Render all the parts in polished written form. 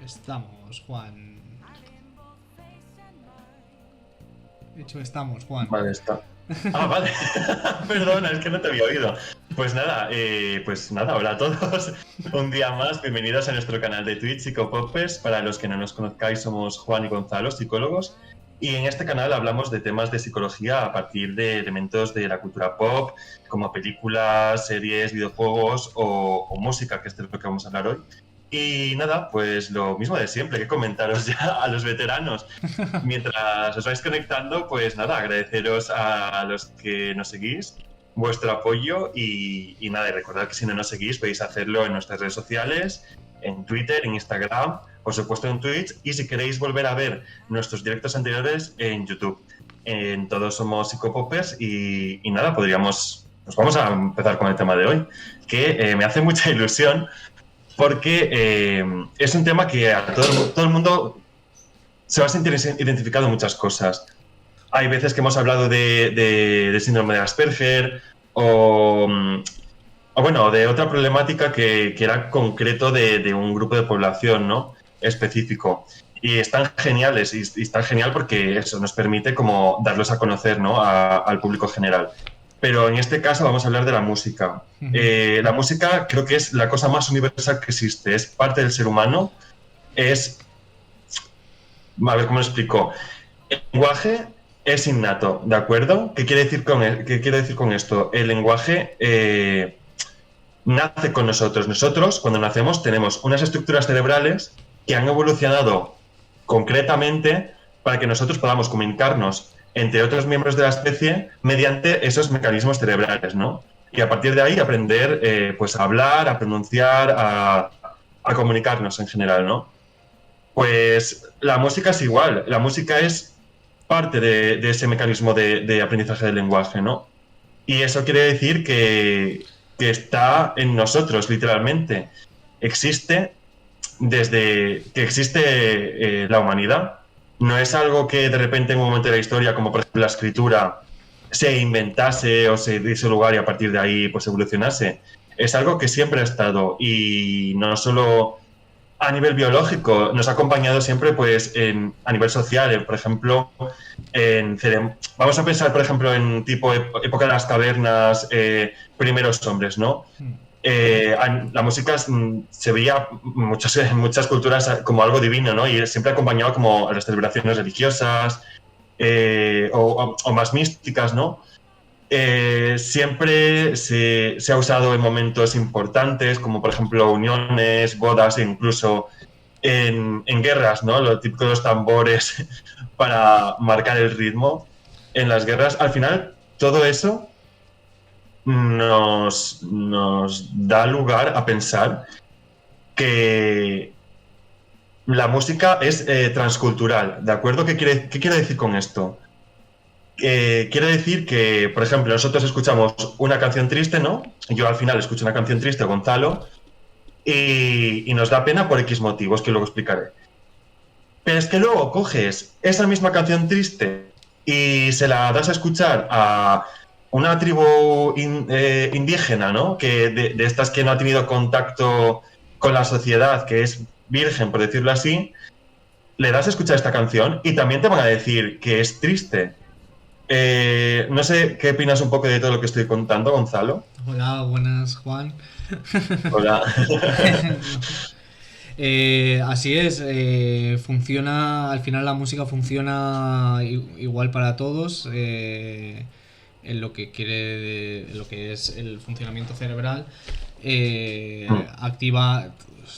Estamos, Juan. De hecho, estamos, Juan. Vale, está. Ah, vale. Perdona, es que no te había oído. Pues nada, hola a todos. Un día más, bienvenidos a nuestro canal de Twitch, Psicopopes. Para los que no nos conozcáis, somos Juan y Gonzalo, psicólogos. Y en este canal hablamos de temas de psicología a partir de elementos de la cultura pop, como películas, series, videojuegos o música, que es de lo que vamos a hablar hoy. Y nada, pues lo mismo de siempre, que comentaros ya a los veteranos. Mientras os vais conectando, pues nada, agradeceros a los que nos seguís vuestro apoyo y nada, y recordad que si no nos seguís podéis hacerlo en nuestras redes sociales, en Twitter, en Instagram, por supuesto en Twitch, y si queréis volver a ver nuestros directos anteriores en YouTube. En todos somos psicopopers y nada, pues vamos a empezar con el tema de hoy, que me hace mucha ilusión porque es un tema que a todo el mundo se va a sentir identificado en muchas cosas. Hay veces que hemos hablado de síndrome de Asperger o bueno, de otra problemática que era concreto de un grupo de población, ¿no? Específico. Y están geniales, y están genial porque eso nos permite como darlos a conocer, ¿no? Al público general. Pero en este caso vamos a hablar de la música. La música creo que es la cosa más universal que existe, es parte del ser humano, es, a ver cómo lo explico, el lenguaje es innato, ¿de acuerdo? ¿Qué quiere decir con esto? El lenguaje nace con nosotros. Nosotros, cuando nacemos, tenemos unas estructuras cerebrales que han evolucionado concretamente para que nosotros podamos comunicarnos entre otros miembros de la especie mediante esos mecanismos cerebrales, ¿no? Y a partir de ahí aprender pues a hablar, a pronunciar, a comunicarnos en general, ¿no? Pues la música es igual, la música es parte de ese mecanismo de aprendizaje del lenguaje, ¿no? Y eso quiere decir que está en nosotros, literalmente. Existe desde que existe la humanidad. No es algo que de repente en un momento de la historia, como por ejemplo la escritura, se inventase o se diese lugar y a partir de ahí pues evolucionase. Es algo que siempre ha estado y no solo a nivel biológico, nos ha acompañado siempre pues a nivel social, por ejemplo, vamos a pensar por ejemplo en tipo época de las cavernas, primeros hombres, ¿no? La música se veía en muchas culturas como algo divino, ¿no? Y siempre acompañado como a las celebraciones religiosas o más místicas, ¿no? Siempre se ha usado en momentos importantes, como por ejemplo uniones, bodas e incluso en guerras, ¿no? Lo típico de los tambores para marcar el ritmo en las guerras. Al final, todo eso nos da lugar a pensar que la música es transcultural, ¿de acuerdo? ¿Qué quiere decir con esto? Quiere decir que, por ejemplo, nosotros escuchamos una canción triste, ¿no? Yo al final escucho una canción triste, Gonzalo, y nos da pena por X motivos que luego explicaré. Pero es que luego coges esa misma canción triste y se la das a escuchar a una tribu indígena, ¿no? De estas que no ha tenido contacto con la sociedad, que es virgen, por decirlo así, le das a escuchar esta canción y también te van a decir que es triste. No sé qué opinas un poco de todo lo que estoy contando, Gonzalo. Hola, buenas, Juan. Hola. Así es, funciona, al final la música funciona igual para todos, en lo que quiere, en lo que es el funcionamiento cerebral, activa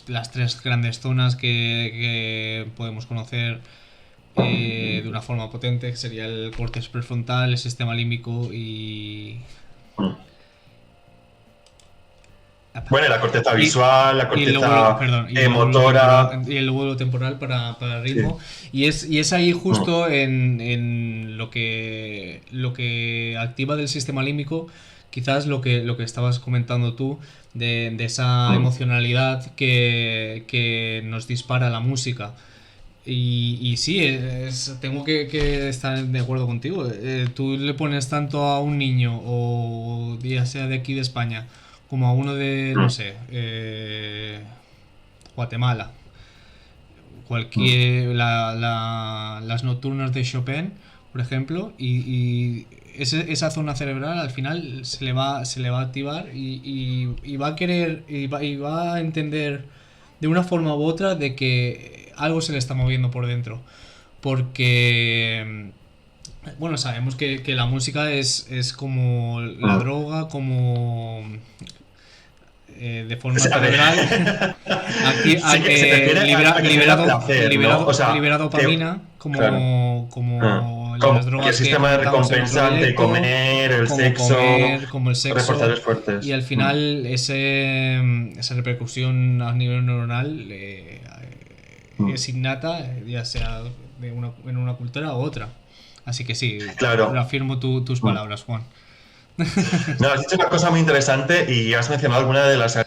las tres grandes zonas que podemos conocer de una forma potente, que sería el córtex prefrontal, el sistema límbico y Bueno, la corteza Y, visual, la y el lóbulo, corteza perdón, motora. y el lóbulo temporal para el Sí. ritmo. Y es ahí justo en lo que activa del sistema límbico, quizás lo que estabas comentando tú, de esa emocionalidad que nos dispara la música. Y sí, tengo que estar de acuerdo contigo. Tú le pones tanto a un niño, o ya sea de aquí de España, como a uno de, no sé, Guatemala, las nocturnas de Chopin, por ejemplo, y esa zona cerebral al final se le va a activar y va a querer y va a entender de una forma u otra de que algo se le está moviendo por dentro, porque bueno, sabemos que la música es como la droga, como de forma cerebral libera dopamina como las drogas, el sistema de recompensa de comer, el sexo, como el sexo, reforzadores fuertes. Y al final esa repercusión a nivel neuronal es innata, ya sea en una cultura u otra. Así que sí, claro. Reafirmo tus palabras, Juan. No, has dicho una cosa muy interesante y has mencionado alguna de las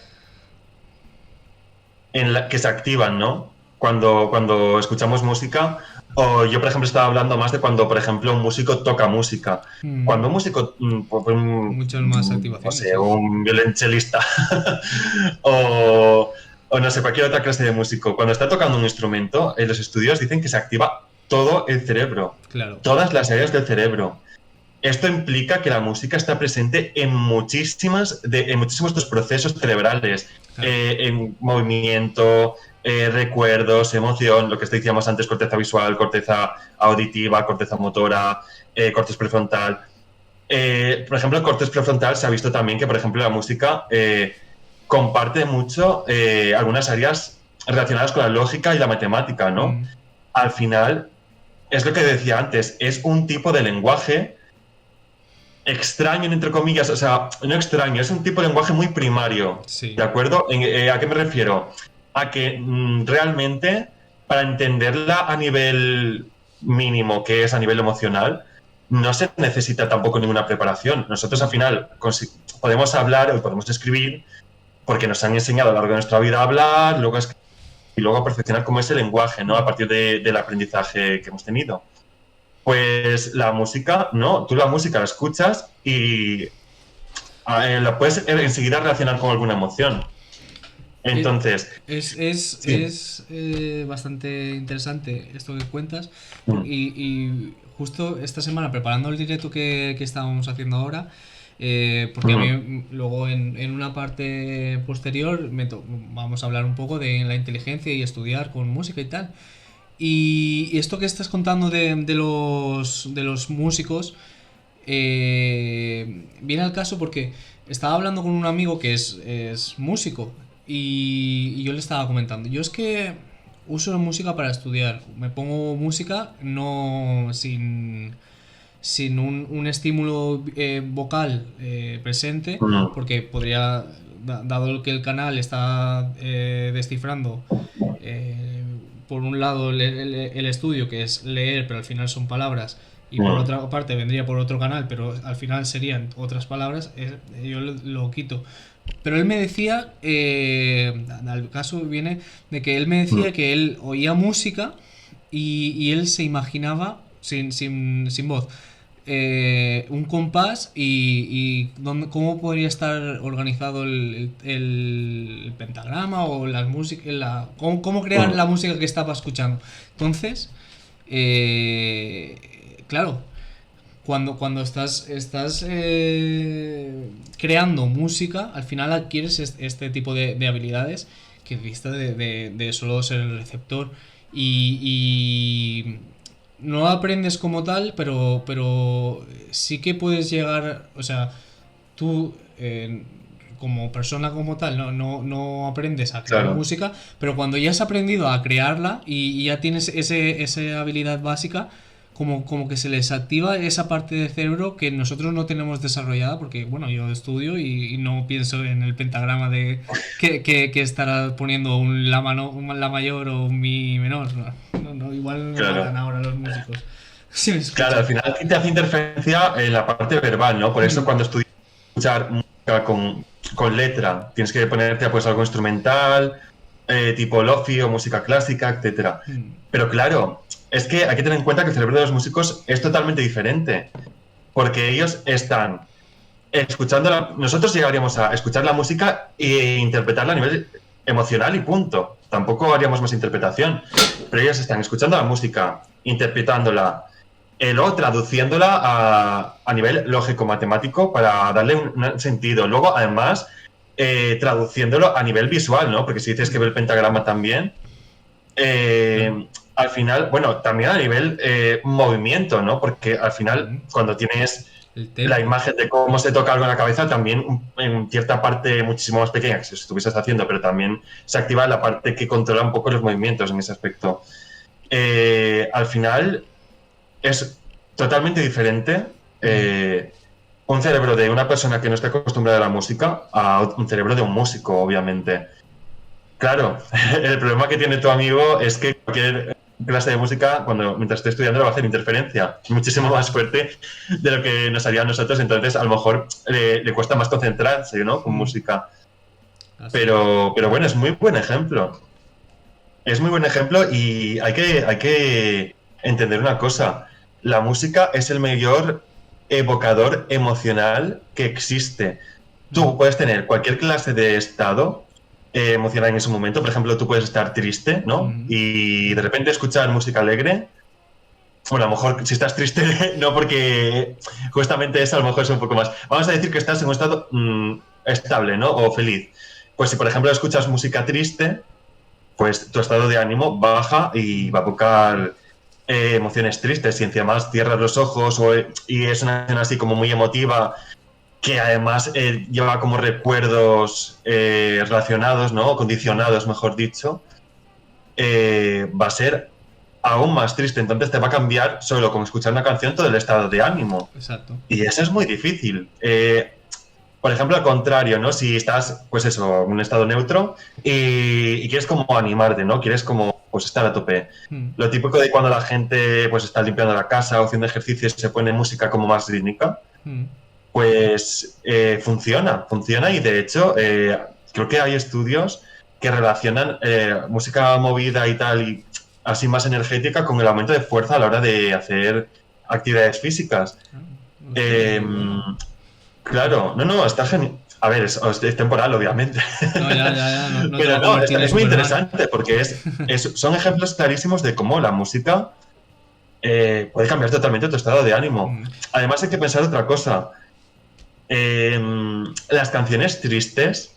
que se activan, ¿no? Cuando escuchamos música. O yo, por ejemplo, estaba hablando más de cuando, por ejemplo, un músico toca música. Cuando un músico... muchas más activaciones. No sé, un violonchelista o no sé, cualquier otra clase de músico. Cuando está tocando un instrumento, en los estudios dicen que se activa todo el cerebro. Claro. Todas las áreas del cerebro. Esto implica que la música está presente en muchísimos de estos procesos cerebrales, claro. En movimiento, recuerdos, emoción, lo que decíamos antes, corteza visual, corteza auditiva, corteza motora, corteza prefrontal. Por ejemplo, el corteza prefrontal se ha visto también que, por ejemplo, la música comparte mucho algunas áreas relacionadas con la lógica y la matemática, ¿no? Al final, es lo que decía antes, es un tipo de lenguaje extraño, entre comillas, o sea, no extraño, es un tipo de lenguaje muy primario, sí. ¿De acuerdo? ¿A qué me refiero? A que realmente, para entenderla a nivel mínimo, que es a nivel emocional, no se necesita tampoco ninguna preparación. Nosotros, al final, podemos hablar o podemos escribir porque nos han enseñado a lo largo de nuestra vida a hablar, luego a escribir y luego a perfeccionar cómo es el lenguaje, ¿no? A partir del aprendizaje que hemos tenido. Pues la música, ¿no? Tú la música la escuchas y la puedes enseguida relacionar con alguna emoción. Entonces... Es bastante interesante esto que cuentas. Y justo esta semana, preparando el directo que estábamos haciendo ahora, porque a mí luego en una parte posterior vamos a hablar un poco de la inteligencia y estudiar con música y tal. Y esto que estás contando de los músicos viene al caso porque estaba hablando con un amigo que es músico y yo le estaba comentando, yo es que uso la música para estudiar, me pongo música no sin un estímulo vocal presente, porque podría, dado que el canal está descifrando por un lado el estudio, que es leer, pero al final son palabras, y por otra parte vendría por otro canal, pero al final serían otras palabras, yo lo quito. Pero él me decía, al caso viene de que él me decía que él oía música y él se imaginaba sin voz un compás y cómo podría estar organizado el pentagrama o las músicas, cómo crear la música que estaba escuchando. Entonces, claro, cuando estás creando música, al final adquieres este tipo de habilidades que vista de solo ser el receptor y no aprendes como tal, pero sí que puedes llegar, o sea, tú como persona como tal no aprendes a crear música, pero cuando ya has aprendido a crearla y ya tienes esa habilidad básica, como que se les activa esa parte del cerebro que nosotros no tenemos desarrollada, porque bueno, yo estudio y no pienso en el pentagrama de que estará poniendo un la mayor o un mi menor, no igual no matan ahora los músicos. Sí, claro, al final te hace interferencia en la parte verbal, ¿no? Por eso cuando estudias escuchar música con letra, tienes que ponerte pues algo instrumental, tipo lofi o música clásica, etcétera. Pero claro, es que hay que tener en cuenta que el cerebro de los músicos es totalmente diferente, porque ellos están escuchando nosotros llegaríamos a escuchar la música e interpretarla a nivel emocional y punto. Tampoco haríamos más interpretación. Pero ellos están escuchando la música, interpretándola, luego traduciéndola a nivel lógico-matemático para darle un sentido. Luego, además, traduciéndolo a nivel visual, ¿no? Porque si dices que ve el pentagrama también, al final, bueno, también a nivel movimiento, ¿no? Porque al final, cuando tienes la imagen de cómo se toca algo en la cabeza, también en cierta parte muchísimo más pequeña que si estuvieses haciendo, pero también se activa la parte que controla un poco los movimientos en ese aspecto. Al final es totalmente diferente un cerebro de una persona que no está acostumbrada a la música a un cerebro de un músico, obviamente. Claro, el problema que tiene tu amigo es que cualquier clase de música, mientras esté estudiando, le va a hacer interferencia muchísimo más fuerte de lo que nos haría a nosotros, entonces a lo mejor le cuesta más concentrarse, ¿no? Con música. Pero bueno, es muy buen ejemplo. Es muy buen ejemplo y hay que entender una cosa. La música es el mayor evocador emocional que existe. Tú puedes tener cualquier clase de estado emocional en ese momento. Por ejemplo, tú puedes estar triste, ¿no? Y de repente escuchar música alegre. Bueno, a lo mejor si estás triste, no, porque justamente eso a lo mejor es un poco más. Vamos a decir que estás en un estado estable, ¿no? O feliz. Pues si, por ejemplo, escuchas música triste, pues tu estado de ánimo baja y va a evocar emociones tristes. Y encima más cierras los ojos y es una escena así como muy emotiva, que además lleva como recuerdos relacionados, ¿no? Condicionados, mejor dicho, va a ser aún más triste. Entonces te va a cambiar solo con escuchar una canción todo el estado de ánimo. Exacto. Y eso es muy difícil. Por ejemplo, al contrario, ¿no? Si estás, pues eso, en un estado neutro y quieres como animarte, ¿no? Quieres como, pues estar a tope. Lo típico de cuando la gente, pues está limpiando la casa o haciendo ejercicios, se pone música como más rítmica. Pues funciona y de hecho creo que hay estudios que relacionan música movida y tal, y así más energética, con el aumento de fuerza a la hora de hacer actividades físicas. Claro, no, está genial. A ver, es temporal, obviamente. No, ya. No pero no, es muy interesante porque son ejemplos clarísimos de cómo la música puede cambiar totalmente tu estado de ánimo. Además hay que pensar otra cosa. Las canciones tristes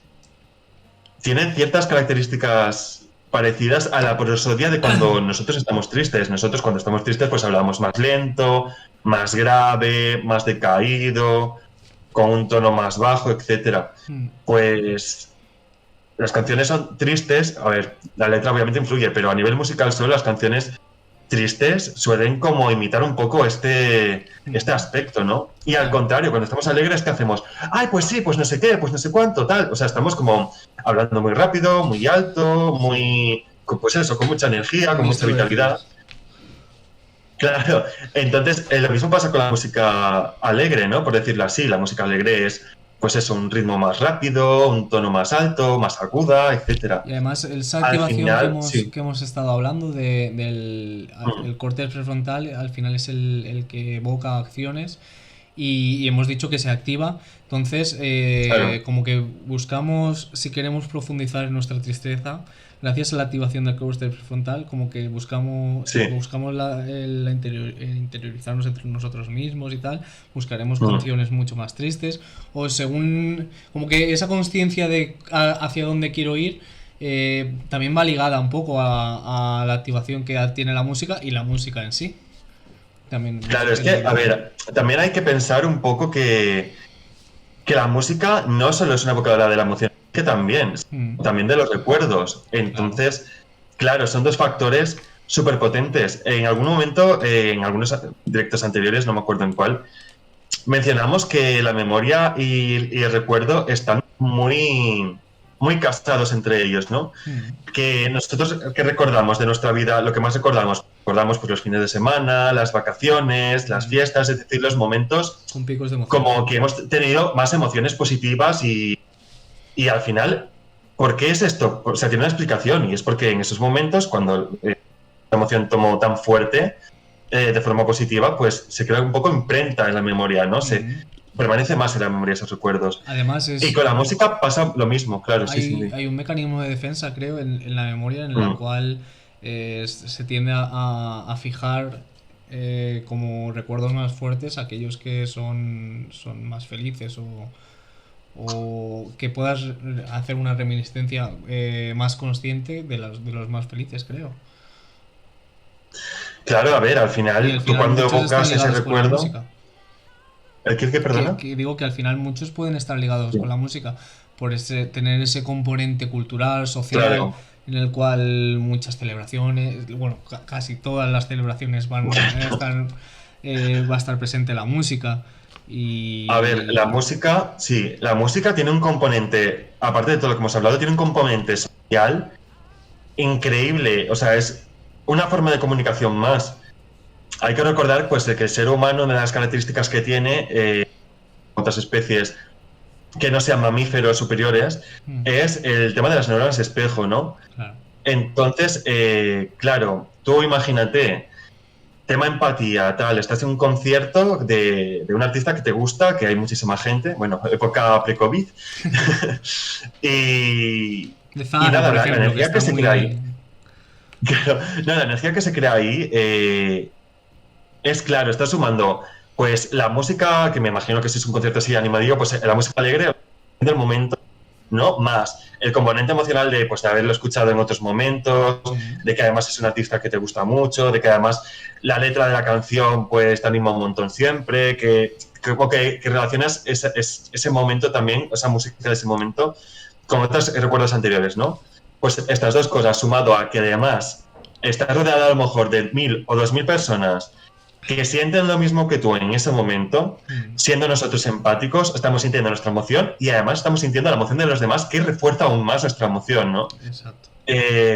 tienen ciertas características parecidas a la prosodia de cuando nosotros estamos tristes. Nosotros cuando estamos tristes pues hablamos más lento, más grave, más decaído, con un tono más bajo, etcétera. Pues las canciones son tristes. A ver, la letra obviamente influye, pero a nivel musical solo las canciones tristes suelen como imitar un poco este aspecto, ¿no? Y al contrario, cuando estamos alegres, ¿qué hacemos? Ay, pues sí, pues no sé qué, pues no sé cuánto, tal. O sea, estamos como hablando muy rápido, muy alto, pues eso, con mucha energía, con mucha vitalidad. Claro, entonces lo mismo pasa con la música alegre, ¿no? Por decirlo así, la música alegre es, pues eso, un ritmo más rápido, un tono más alto, más aguda, etcétera. Y además esa activación que hemos estado hablando del el córtex prefrontal, al final es el que evoca acciones y hemos dicho que se activa. Entonces, claro, como que buscamos, si queremos profundizar en nuestra tristeza, gracias a la activación del córtex prefrontal, como que buscamos el interiorizarnos entre nosotros mismos y tal, buscaremos canciones mucho más tristes, o según, como que esa conciencia de hacia dónde quiero ir, también va ligada un poco a la activación que tiene la música y la música en sí. También, claro, es que, a ver, también hay que pensar un poco que la música no solo es una evocadora de la emoción, que también de los recuerdos. Entonces, claro, son dos factores súper potentes. En algún momento, en algunos directos anteriores, no me acuerdo en cuál, mencionamos que la memoria y el recuerdo están muy casados entre ellos, ¿no? Que nosotros, ¿qué recordamos de nuestra vida? Lo que más recordamos pues los fines de semana, las vacaciones, las fiestas, es decir, los momentos con picos de emoción, como que hemos tenido más emociones positivas y al final, ¿por qué es esto? O sea, tiene una explicación, y es porque en esos momentos, cuando la emoción tomó tan fuerte de forma positiva, pues se crea un poco imprenta en la memoria, ¿no? permanece más en la memoria esos recuerdos. Además Y con la música pasa lo mismo, claro, sí, sí. hay un mecanismo de defensa, creo, en la memoria en la cual se tiende a fijar como recuerdos más fuertes aquellos que son más felices o que puedas hacer una reminiscencia más consciente de los más felices, creo. Claro, a ver, al Y al final, tú final cuando muchos están evocas ese ligados con la recuerdo... música. ¿El qué, perdona? Que digo que al final muchos pueden estar ligados con Sí. la música por tener ese componente cultural, social, Claro, en el cual muchas celebraciones, bueno, casi todas las celebraciones van a estar, va a estar presente la música a ver, la y... música, sí, la música tiene un componente, aparte de todo lo que hemos hablado, tiene un componente social increíble, o sea, es una forma de comunicación más. Hay que recordar, pues, de que el ser humano, una de las características que tiene, otras especies que no sean mamíferos superiores, Mm, es el tema de las neuronas espejo, ¿no? claro. Entonces, claro, tú imagínate, tema empatía, tal, estás en un concierto de un artista que te gusta, que hay muchísima gente, bueno, época pre-COVID, y, De y Zara, nada, por la ejemplo, que energía que está se crea muy... ahí, claro, no, la energía que se crea ahí es claro, está sumando, pues la música, que me imagino que si es un concierto así animadillo, pues la música alegre del momento, ¿no? Más el componente emocional de, pues, de haberlo escuchado en otros momentos, Mm, de que además es un artista que te gusta mucho, de que además la letra de la canción pues te anima un montón siempre, como que relacionas ese momento también, esa música de ese momento, con otros recuerdos anteriores, ¿no? Pues estas dos cosas, sumado a que además estás rodeado a lo mejor de 1.000 o 2.000 personas que sienten lo mismo que tú en ese momento, mm, siendo nosotros empáticos, estamos sintiendo nuestra emoción y además estamos sintiendo la emoción de los demás que refuerza aún más nuestra emoción, ¿no? exacto.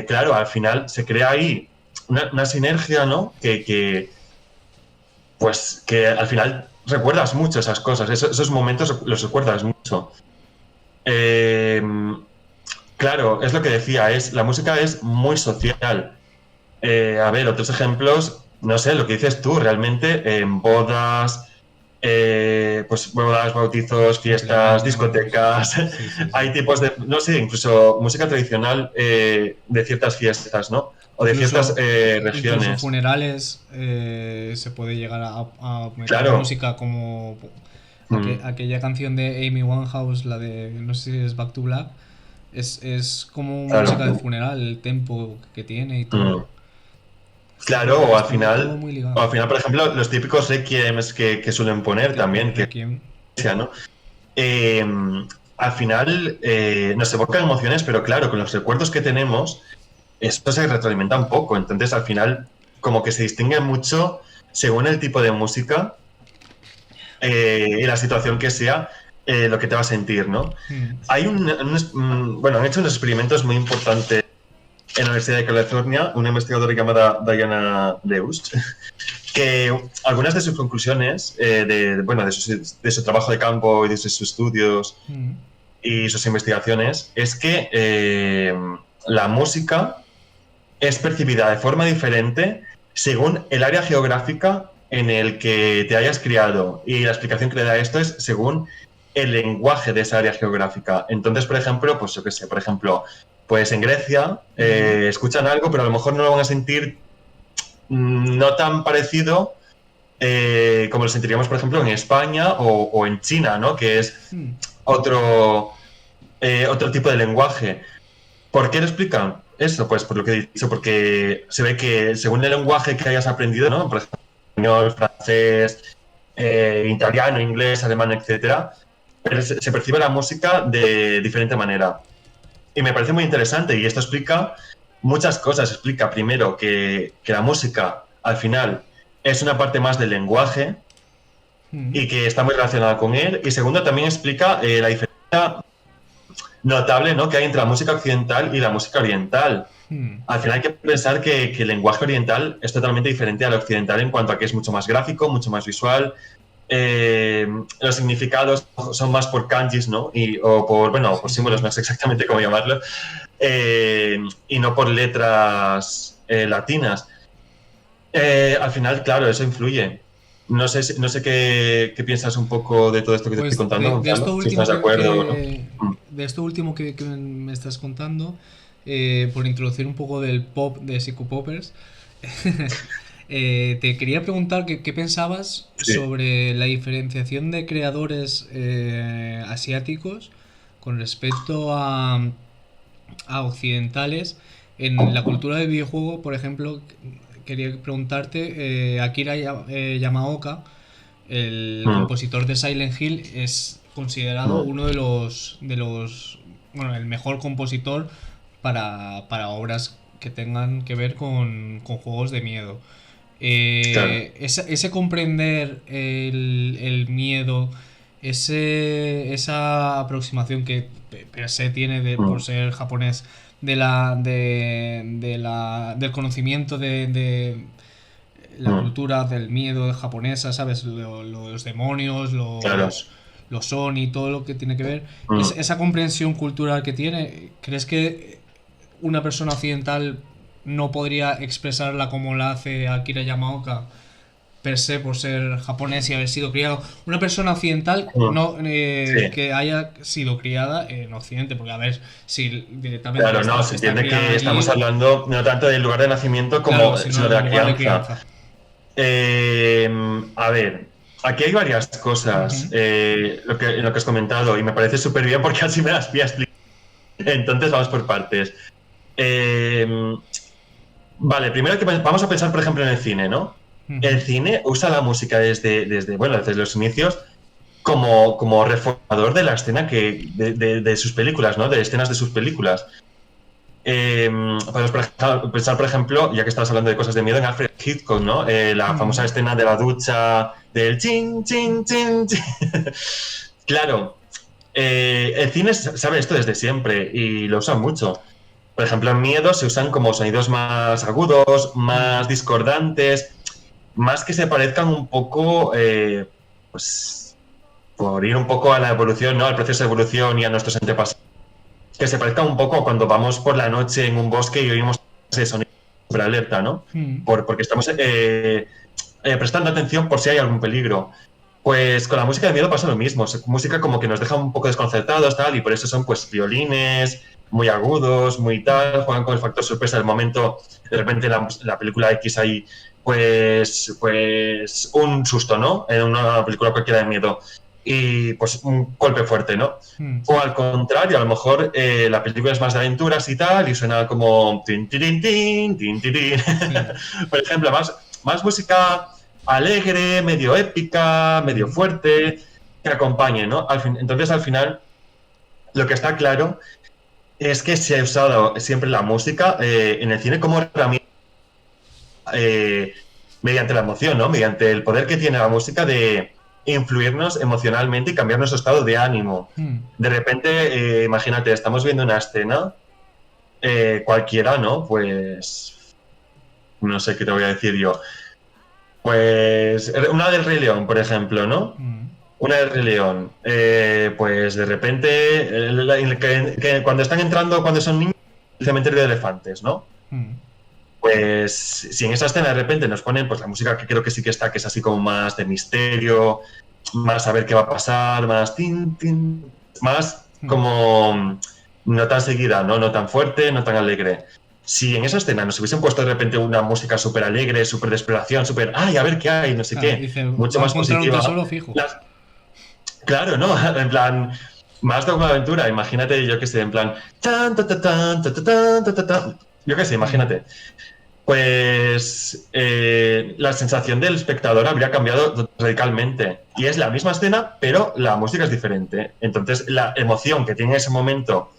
Claro, al final se crea ahí una sinergia, ¿no? Pues, que al final recuerdas mucho esas cosas, esos momentos los recuerdas mucho. Eh, claro, es lo que decía, la música es muy social. A ver, otros ejemplos, no sé, lo que dices tú, realmente en bodas, pues bodas, bautizos, fiestas, Cumpleaños. discotecas, Sí, sí, sí. hay tipos de, no sé, incluso música tradicional de ciertas fiestas, ¿no? O de ciertas Incluso, incluso regiones. funerales se puede llegar a meter Claro. música como Mm, aquella canción de Amy Winehouse, la de no sé si es Back to Black, es como música de claro. funeral, el tempo que tiene y todo. Mm, claro, o al Estuvo todo final, muy o ligado. al final, por ejemplo, los típicos requiems que suelen poner también, que Requiem. sea, ¿no? Eh, al final nos evocan emociones, pero claro, con los recuerdos que tenemos, esto se retroalimenta un poco. Entonces, al final, como que se distingue mucho según el tipo de música y la situación que sea, lo que te va a sentir, ¿no? Mm, Hay bueno, han hecho unos experimentos muy importantes en la Universidad de California, una investigadora llamada Diana Deus, que algunas de sus conclusiones, bueno, de su trabajo de campo y de sus estudios mm, y sus investigaciones, es que la música es percibida de forma diferente según el área geográfica en el que te hayas criado. Y la explicación que le da esto es según el lenguaje de esa área geográfica. Entonces, por ejemplo, pues yo qué sé, por ejemplo, pues en Grecia mm, escuchan algo, pero a lo mejor no lo van a sentir no tan parecido como lo sentiríamos, por ejemplo, en España o en China, ¿no? Que es mm. otro, otro tipo de lenguaje. ¿Por qué lo explican? Eso, pues por lo que he dicho, porque se ve que según el lenguaje que hayas aprendido, ¿no? Por ejemplo, español, francés, italiano, inglés, alemán, etcétera, pero se percibe la música de diferente manera. Y me parece muy interesante y esto explica muchas cosas. Explica primero que la música al final es una parte más del lenguaje Mm, y que está muy relacionada con él. Y segundo, también explica la diferencia notable, ¿no?, que hay entre la música occidental y la música oriental. mm. Al final hay que pensar que el lenguaje oriental es totalmente diferente al occidental en cuanto a que es mucho más gráfico, mucho más visual. Los significados son más por kanjis, ¿no? O por, bueno, por Sí, símbolos, sí. no sé exactamente cómo llamarlo, y no por letras latinas. Al final, claro, eso influye. No sé qué piensas un poco de todo esto que te estoy Pues contando, de esto Gonzalo, si último estás de acuerdo o no. de esto último que me estás contando, por introducir un poco del pop de Psychopoppers, te quería preguntar qué pensabas Sí. sobre la diferenciación de creadores asiáticos con respecto a occidentales en la cultura del videojuego. Por ejemplo, quería preguntarte, Akira Yamaoka, el Mm, compositor de Silent Hill, es considerado mm, uno bueno, el mejor compositor para obras que tengan que ver con juegos de miedo. claro. Ese comprender el miedo, esa aproximación que per se tiene por Mm, ser japonés del conocimiento de la mm, cultura del miedo japonesa, ¿sabes? Los demonios, claro. los Oni, todo lo que tiene que ver. Mm. Esa comprensión cultural que tiene, ¿crees que una persona occidental no podría expresarla como la hace Akira Yamaoka per se por ser japonés y haber sido criado? Una persona occidental Mm, no sí, que haya sido criada en Occidente, porque a ver si directamente claro, no, se está entiende criada que estamos allí, hablando no tanto del lugar de nacimiento claro, como, sino sino de el la lugar de crianza. crianza. Eh, a ver, aquí hay varias cosas, Ujú. lo que has comentado, y me parece súper bien porque así me las voy a explicar. Entonces vamos por partes. Eh, vale, primero que vamos a pensar, por ejemplo, en el cine, ¿no? El Ujú. cine usa la música bueno, desde los inicios como reformador de la escena de sus películas, ¿no? De escenas de sus películas. Podemos pensar, por ejemplo, ya que estabas hablando de cosas de miedo, en Alfred Hitchcock, ¿no? La famosa Ujú. escena de la ducha del chin, chin, chin, chin. Claro, el cine sabe esto desde siempre y lo usan mucho. Por ejemplo, en miedo se usan como sonidos más agudos, más Mm. discordantes, más que se parezcan un poco, pues, por ir un poco a la evolución, ¿no? Al proceso de evolución y a nuestros antepasados, que se parezca un poco cuando vamos por la noche en un bosque y oímos ese sonido super alerta, ¿no? Mm. Porque estamos prestando atención por si hay algún peligro. Pues con la música de miedo pasa lo mismo. Música como que nos deja un poco desconcertados, tal, y por eso son pues violines muy agudos, muy tal, juegan con el factor sorpresa del momento. De repente la película X hay pues un susto, ¿no? En una película cualquiera de miedo. Y pues un golpe fuerte, ¿no? Mm. O al contrario, a lo mejor la película es más de aventuras y tal, y suena como tin, tirin, tin, tin, tirin. Sí. Por ejemplo, más música alegre, medio épica, medio Mm. fuerte, que acompañe, ¿no? Entonces, al final, lo que está claro es que se ha usado siempre la música en el cine como herramienta eh, mediante la emoción, ¿no? Mediante el poder que tiene la música de influirnos emocionalmente y cambiar nuestro estado de ánimo. Mm. De repente, imagínate, estamos viendo una escena cualquiera, ¿no? Pues no sé qué te voy a decir yo. Pues una del Rey León, por ejemplo, ¿no? Mm. Una del Rey León. Pues de repente, cuando están entrando, cuando son niños, el cementerio de elefantes, ¿no? Mm. Pues si en esa escena de repente nos ponen pues la música que creo que sí que está, que es así como más de misterio, más a ver qué va a pasar, más tin, tin, más Mm. como no tan seguida, ¿no? No tan fuerte, no tan alegre. Si en esa escena nos hubiesen puesto de repente una música súper alegre, súper de exploración, súper, ay, a ver qué hay, no sé Claro, qué, dice, mucho va a más encontrar un positiva. tesoro fijo. Claro, ¿no? En plan, más de una aventura, imagínate, yo qué sé, en plan, tan, ta, ta, tan, ta, ta, tan, ta, ta, tan. Yo qué sé, Mm. imagínate. Pues la sensación del espectador habría cambiado radicalmente. Y es la misma escena, pero la música es diferente. Entonces, la emoción que tiene en ese momento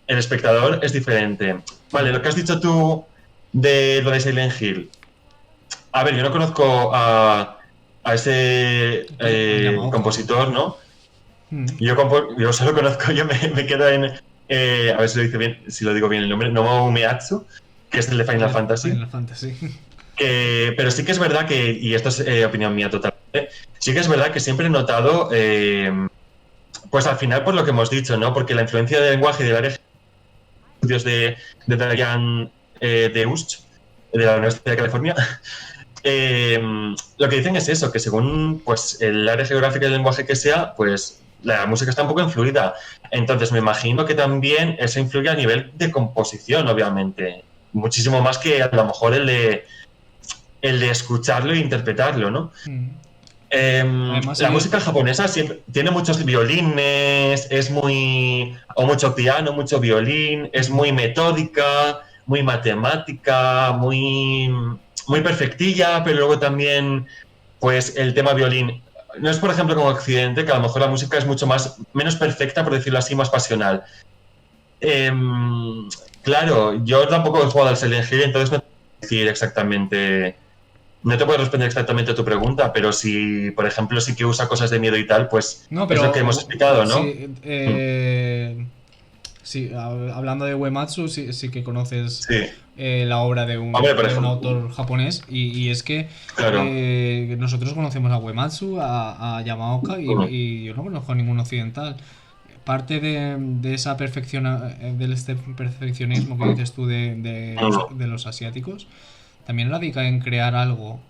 el espectador es diferente. Vale, Mm. lo que has dicho tú de lo de Silent Hill. A ver, yo no conozco a ese A Yamaoka. compositor, ¿no? Mm. Yo solo conozco, me quedo en. A ver si lo dice bien, si lo digo bien el nombre, Nobuo Uematsu, que es el de Final El de Fantasy. Final Fantasy. Pero sí que es verdad que, y esto es opinión mía totalmente, sí que es verdad que siempre he notado, pues al final por lo que hemos dicho, ¿no? Porque la influencia del lenguaje y del área de estudios de Diane Deutsch, de la Universidad de California, lo que dicen es eso, que según pues el área geográfica y el lenguaje que sea, pues la música está un poco influida. Entonces me imagino que también eso influye a nivel de composición, obviamente. Muchísimo más que a lo mejor el de escucharlo e interpretarlo, ¿no? Mm. Además, La música japonesa siempre tiene muchos violines, es muy... o mucho piano, mucho violín, es muy metódica, muy matemática, muy perfectilla, pero luego también, pues, el tema violín. No es, por ejemplo, como Occidente, que a lo mejor la música es mucho menos perfecta, por decirlo así, más pasional. Claro, yo tampoco he jugado al Silent Hill, entonces no te puedo decir exactamente... No te puedo responder exactamente a tu pregunta, pero si, por ejemplo, sí que usa cosas de miedo y tal, pues no, es lo que hemos pero explicado, ¿no? sí, Mm. sí, hablando de Uematsu, sí, sí que conoces Sí. la obra Hombre, por de un ejemplo, autor japonés y es que claro. nosotros conocemos a Uematsu, a Yamaoka Mm. y yo no conozco a ningún occidental. Parte de esa del este perfeccionismo que dices tú Mm. de los asiáticos, también radica en crear algo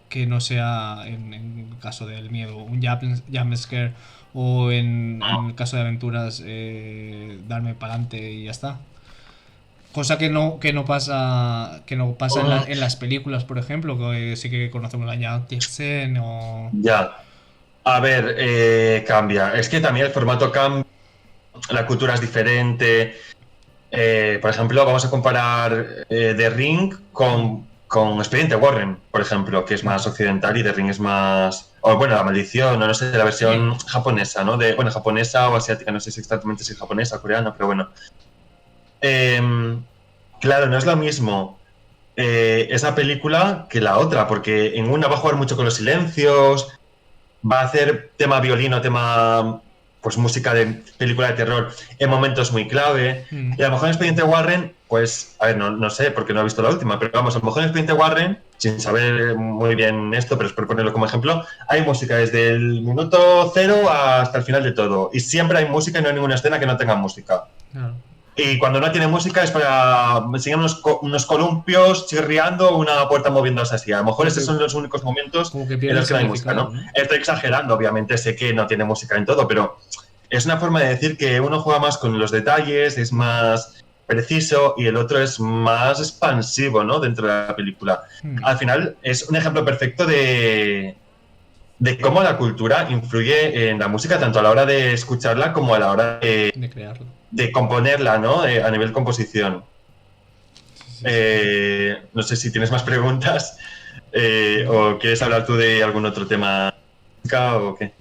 que no sea, en el caso del miedo, un jump scare o en el caso de aventuras, darme para adelante y ya está. Cosa que no pasa Mm. en las películas, por ejemplo, que sí que conocemos a Yang Tixen o... Ya. A ver, cambia. Es que también el formato cambia, la cultura es diferente. Por ejemplo, vamos a comparar The Ring Mm, con Expediente Warren, por ejemplo, que es mm. más occidental y The Ring es más... O bueno, La Maldición, no sé, la versión japonesa, ¿no? Bueno, japonesa o asiática, no sé si exactamente si es japonesa o coreana, pero bueno. Em, claro, no es lo mismo esa película que la otra, porque en una va a jugar mucho con los silencios, va a hacer tema violino, tema, pues música de película de terror en momentos muy clave. Mm. Y a lo mejor en Expediente Warren, pues, a ver, no sé, porque no he visto la última, pero vamos, a lo mejor en Expediente Warren, sin saber muy bien esto, pero es por ponerlo como ejemplo, hay música desde el minuto cero hasta el final de todo. Y siempre hay música y no hay ninguna escena que no tenga música. Claro. Y cuando no tiene música es para enseñar unos columpios chirriando, una puerta moviéndose así. A lo mejor esos son los únicos momentos Como que en pierde el los que no hay música, significado, ¿no? ¿no? Estoy exagerando, obviamente, sé que no tiene música en todo, pero es una forma de decir que uno juega más con los detalles, es más preciso y el otro es más expansivo, ¿no? Dentro de la película. Mm. Al final es un ejemplo perfecto de cómo la cultura influye en la música, tanto a la hora de escucharla como a la hora De crearlo. de componerla, ¿no? A nivel composición. Sí, sí, sí. No sé si tienes más preguntas No. o quieres hablar tú de algún otro tema o qué.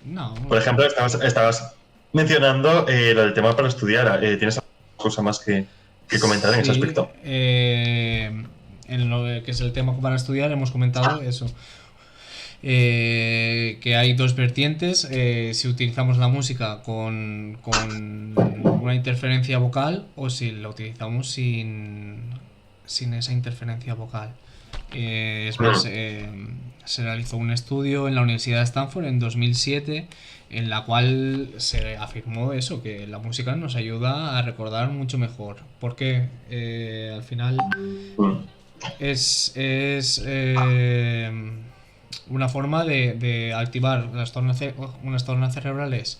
No. Por ejemplo, estabas mencionando lo del tema para estudiar. ¿Tienes alguna cosa más que comentar en ese Sí, aspecto? en lo que es el tema para estudiar hemos comentado eso, que hay dos vertientes, si utilizamos la música con una interferencia vocal o si la utilizamos sin esa interferencia vocal. Es más, Mm. se realizó un estudio en la Universidad de Stanford en 2007 en la cual se afirmó eso, que la música nos ayuda a recordar mucho mejor, porque al final Mm. es una forma de activar unas zonas cerebrales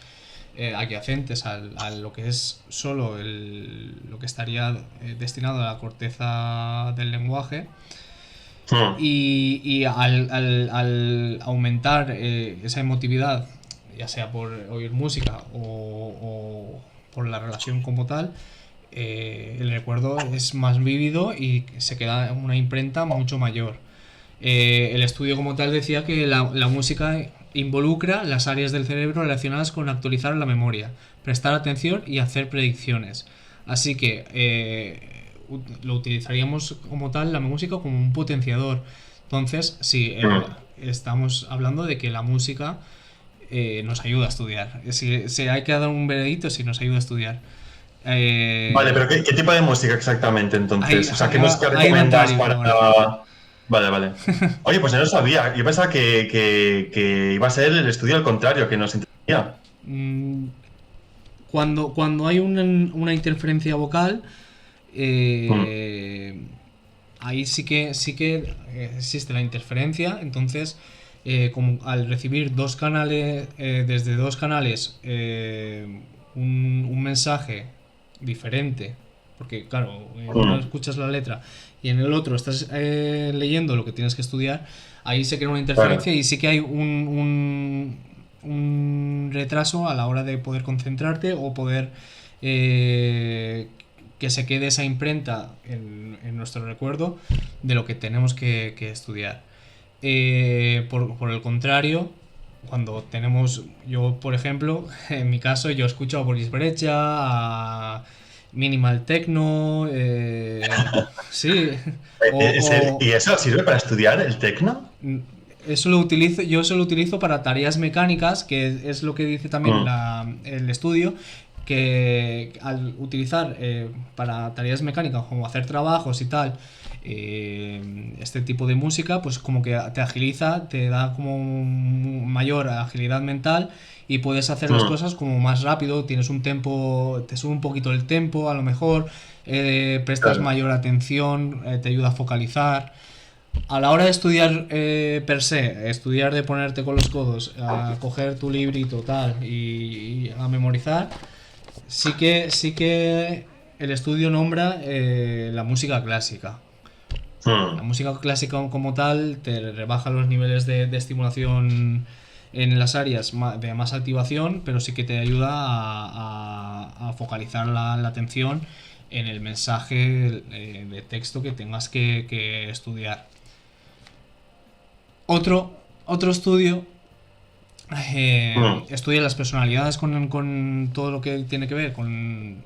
adyacentes a lo que es solo lo que estaría destinado a la corteza del lenguaje Mm. y al aumentar esa emotividad, ya sea por oír música o por la relación como tal, el recuerdo es más vívido y se queda una imprenta mucho mayor. El estudio como tal decía que la música involucra las áreas del cerebro relacionadas con actualizar la memoria, prestar atención y hacer predicciones. Así que lo utilizaríamos como tal la música como un potenciador. Entonces, sí, Mm. estamos hablando de que la música nos ayuda a estudiar. Si hay que dar un veredicto, si nos ayuda a estudiar. Vale, Eh, pero ¿qué tipo de música exactamente entonces? O sea, ¿qué música hay recomiendas varios para...? ahora. Vale, vale. Oye, pues yo no sabía. Yo pensaba que iba a ser el estudio al contrario, que nos interesaría. Mm, cuando hay una interferencia vocal, Mm. eh, ahí sí que existe la interferencia. Entonces, como al recibir dos canales, desde dos canales, un mensaje diferente, porque claro, en uno escuchas la letra y en el otro estás leyendo lo que tienes que estudiar, ahí se crea una interferencia Claro. y sí que hay un retraso a la hora de poder concentrarte o poder eh, que se quede esa imprenta en nuestro recuerdo de lo que tenemos que estudiar. Por el contrario, cuando tenemos, yo por ejemplo, en mi caso, yo escucho a Boris Brejcha, a Minimal Techno, sí, ¿Y eso sirve para estudiar el tecno? eso lo utilizo, yo eso lo utilizo para tareas mecánicas, que es lo que dice también Mm, el estudio, que al utilizar para tareas mecánicas como hacer trabajos y tal, este tipo de música, pues como que te agiliza, te da como mayor agilidad mental y puedes hacer las mm, cosas como más rápido, tienes un tempo, te sube un poquito el tempo a lo mejor, prestas claro. mayor atención, te ayuda a focalizar. A la hora de estudiar per se, estudiar de ponerte con los codos, a coger tu librito tal y a memorizar, sí que el estudio nombra la música clásica. La Mm, música clásica como tal te rebaja los niveles de estimulación en las áreas de más activación, pero sí que te ayuda a focalizar la atención en el mensaje de texto que tengas que estudiar. Otro estudio mm, estudia las personalidades con todo lo que tiene que ver con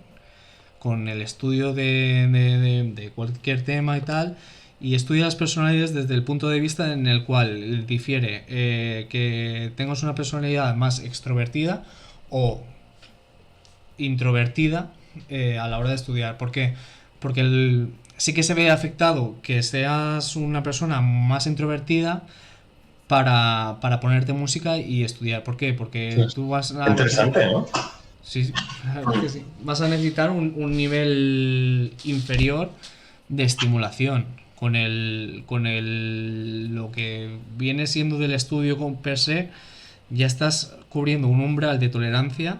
el estudio de cualquier tema y tal, y estudia las personalidades desde el punto de vista en el cual difiere que tengas una personalidad más extrovertida o introvertida a la hora de estudiar. ¿Por qué? Porque sí que se ve afectado que seas una persona más introvertida para ponerte música y estudiar. ¿Por qué? sí, Porque tú vas qué a interesante, necesitar... ¿no? Sí, la verdad es que sí. Vas a necesitar un nivel inferior de estimulación. Lo que viene siendo del estudio con per se, ya estás cubriendo un umbral de tolerancia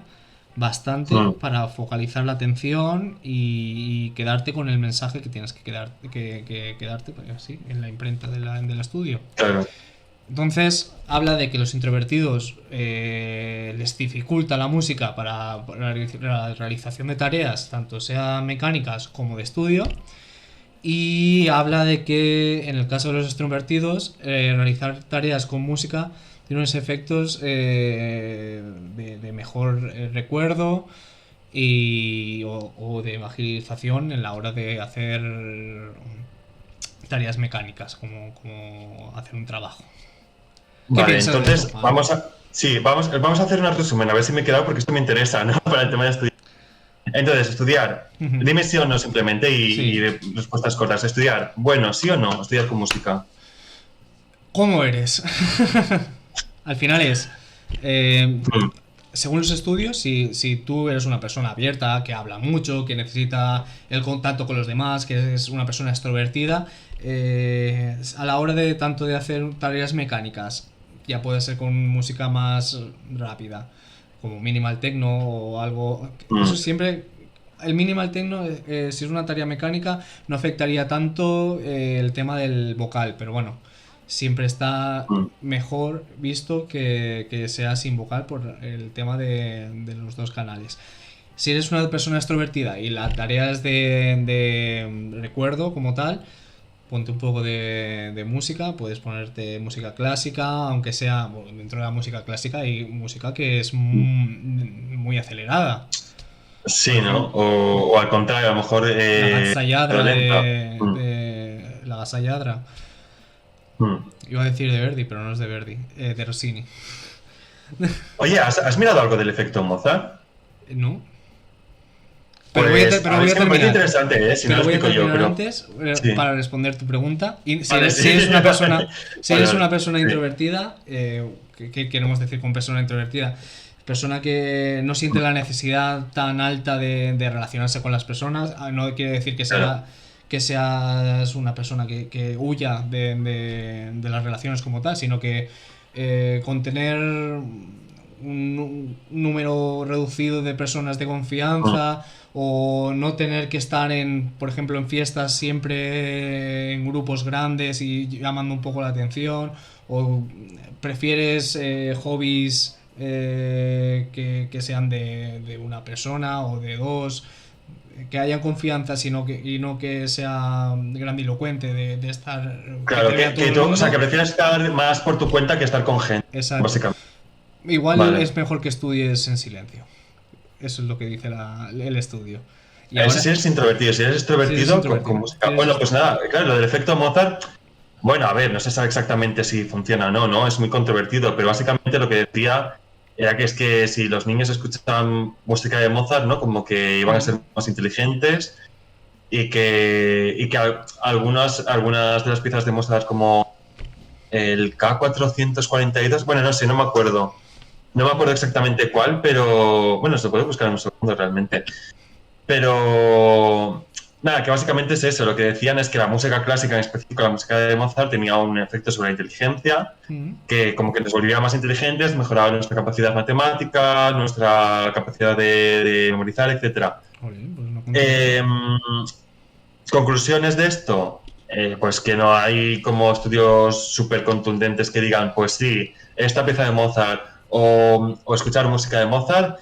bastante Mm, para focalizar la atención y quedarte con el mensaje que tienes que quedarte pues, así, en la imprenta del estudio. claro. Entonces habla de que los introvertidos les dificulta la música para la realización de tareas, tanto sea mecánicas como de estudio. Y habla de que en el caso de los extrovertidos, realizar tareas con música tiene unos efectos de mejor recuerdo o de agilización en la hora de hacer tareas mecánicas, como hacer un trabajo. ¿Qué Vale, piensas de eso, entonces Pablo? vamos a, sí, vamos a hacer un resumen, a ver si me he quedado porque esto me interesa, ¿no? Para el tema de estudiar. Entonces, estudiar. Dime sí o no simplemente y Sí. de respuestas cortas. Estudiar, bueno, sí o no, estudiar con música. ¿Cómo eres? Al final es, eh, Mm, según los estudios, si tú eres una persona abierta, que habla mucho, que necesita el contacto con los demás, que es una persona extrovertida, a la hora de tanto de hacer tareas mecánicas, ya puede ser con música más rápida, como minimal techno o algo. Eso mm, siempre. El minimal techno, si es una tarea mecánica, no afectaría tanto el tema del vocal, pero bueno, siempre está mm, mejor visto que sea sin vocal por el tema de los dos canales. Si eres una persona extrovertida y la tarea es de recuerdo como tal, ponte un poco de música, puedes ponerte música clásica, aunque sea bueno, dentro de la música clásica hay música que es mm. muy acelerada. Por Sí, ¿no? ejemplo, O al contrario, a lo mejor la pero Gazzayadra lenta. Mm, de la Gazzayadra. mm. Iba a decir de Verdi, pero no es de Verdi, de Rossini. Oye, ¿has mirado algo del efecto Mozart? ¿No? Pero voy a, Pues, pero a ver, voy es a que me parece terminar. interesante, ¿eh? Si no lo Pero voy a explico yo, terminar pero antes sí. para responder tu pregunta. Y si Vale, eres, sí. si eres una Vale, persona, si vale, eres vale. una persona Sí. introvertida, ¿qué queremos decir con persona introvertida? Persona que no siente la necesidad tan alta de relacionarse con las personas. No quiere decir que Claro. sea que seas una persona que huya de las relaciones como tal, sino que con tener un número reducido de personas de confianza o no tener que estar por ejemplo, en fiestas siempre en grupos grandes y llamando un poco la atención, o prefieres hobbies que sean de una persona o de dos, que haya confianza, y no que sea grandilocuente de estar, que Claro, te vea todo el o sea, mundo. que prefieres estar más por tu cuenta que estar con gente, Exacto. básicamente. Igual Vale. es mejor que estudies en silencio. Eso es lo que dice el estudio. Y Ese sí ahora, eres introvertido. Si eres si eres extrovertido, con introvertido, música. Bueno, pues nada, claro, lo del efecto Mozart. Bueno, a ver, no se sabe exactamente si funciona o no, ¿no? Es muy controvertido, pero básicamente lo que decía era que es que si los niños escuchaban música de Mozart, ¿no? Como que iban a ser más inteligentes y que algunas de las piezas de Mozart, como el K442, bueno, no sé, no me acuerdo. No me acuerdo exactamente cuál, pero bueno, se lo puedo buscar en un segundo realmente. Pero nada, que básicamente es eso. Lo que decían es que la música clásica, en específico la música de Mozart, tenía un efecto sobre la inteligencia, que como que nos volvía más inteligentes, mejoraba nuestra capacidad matemática, nuestra capacidad de memorizar, etcétera. joder, pues no conocía eso. Eh, Conclusiones de esto, pues que no hay como estudios súper contundentes que digan, pues sí, esta pieza de Mozart o escuchar música de Mozart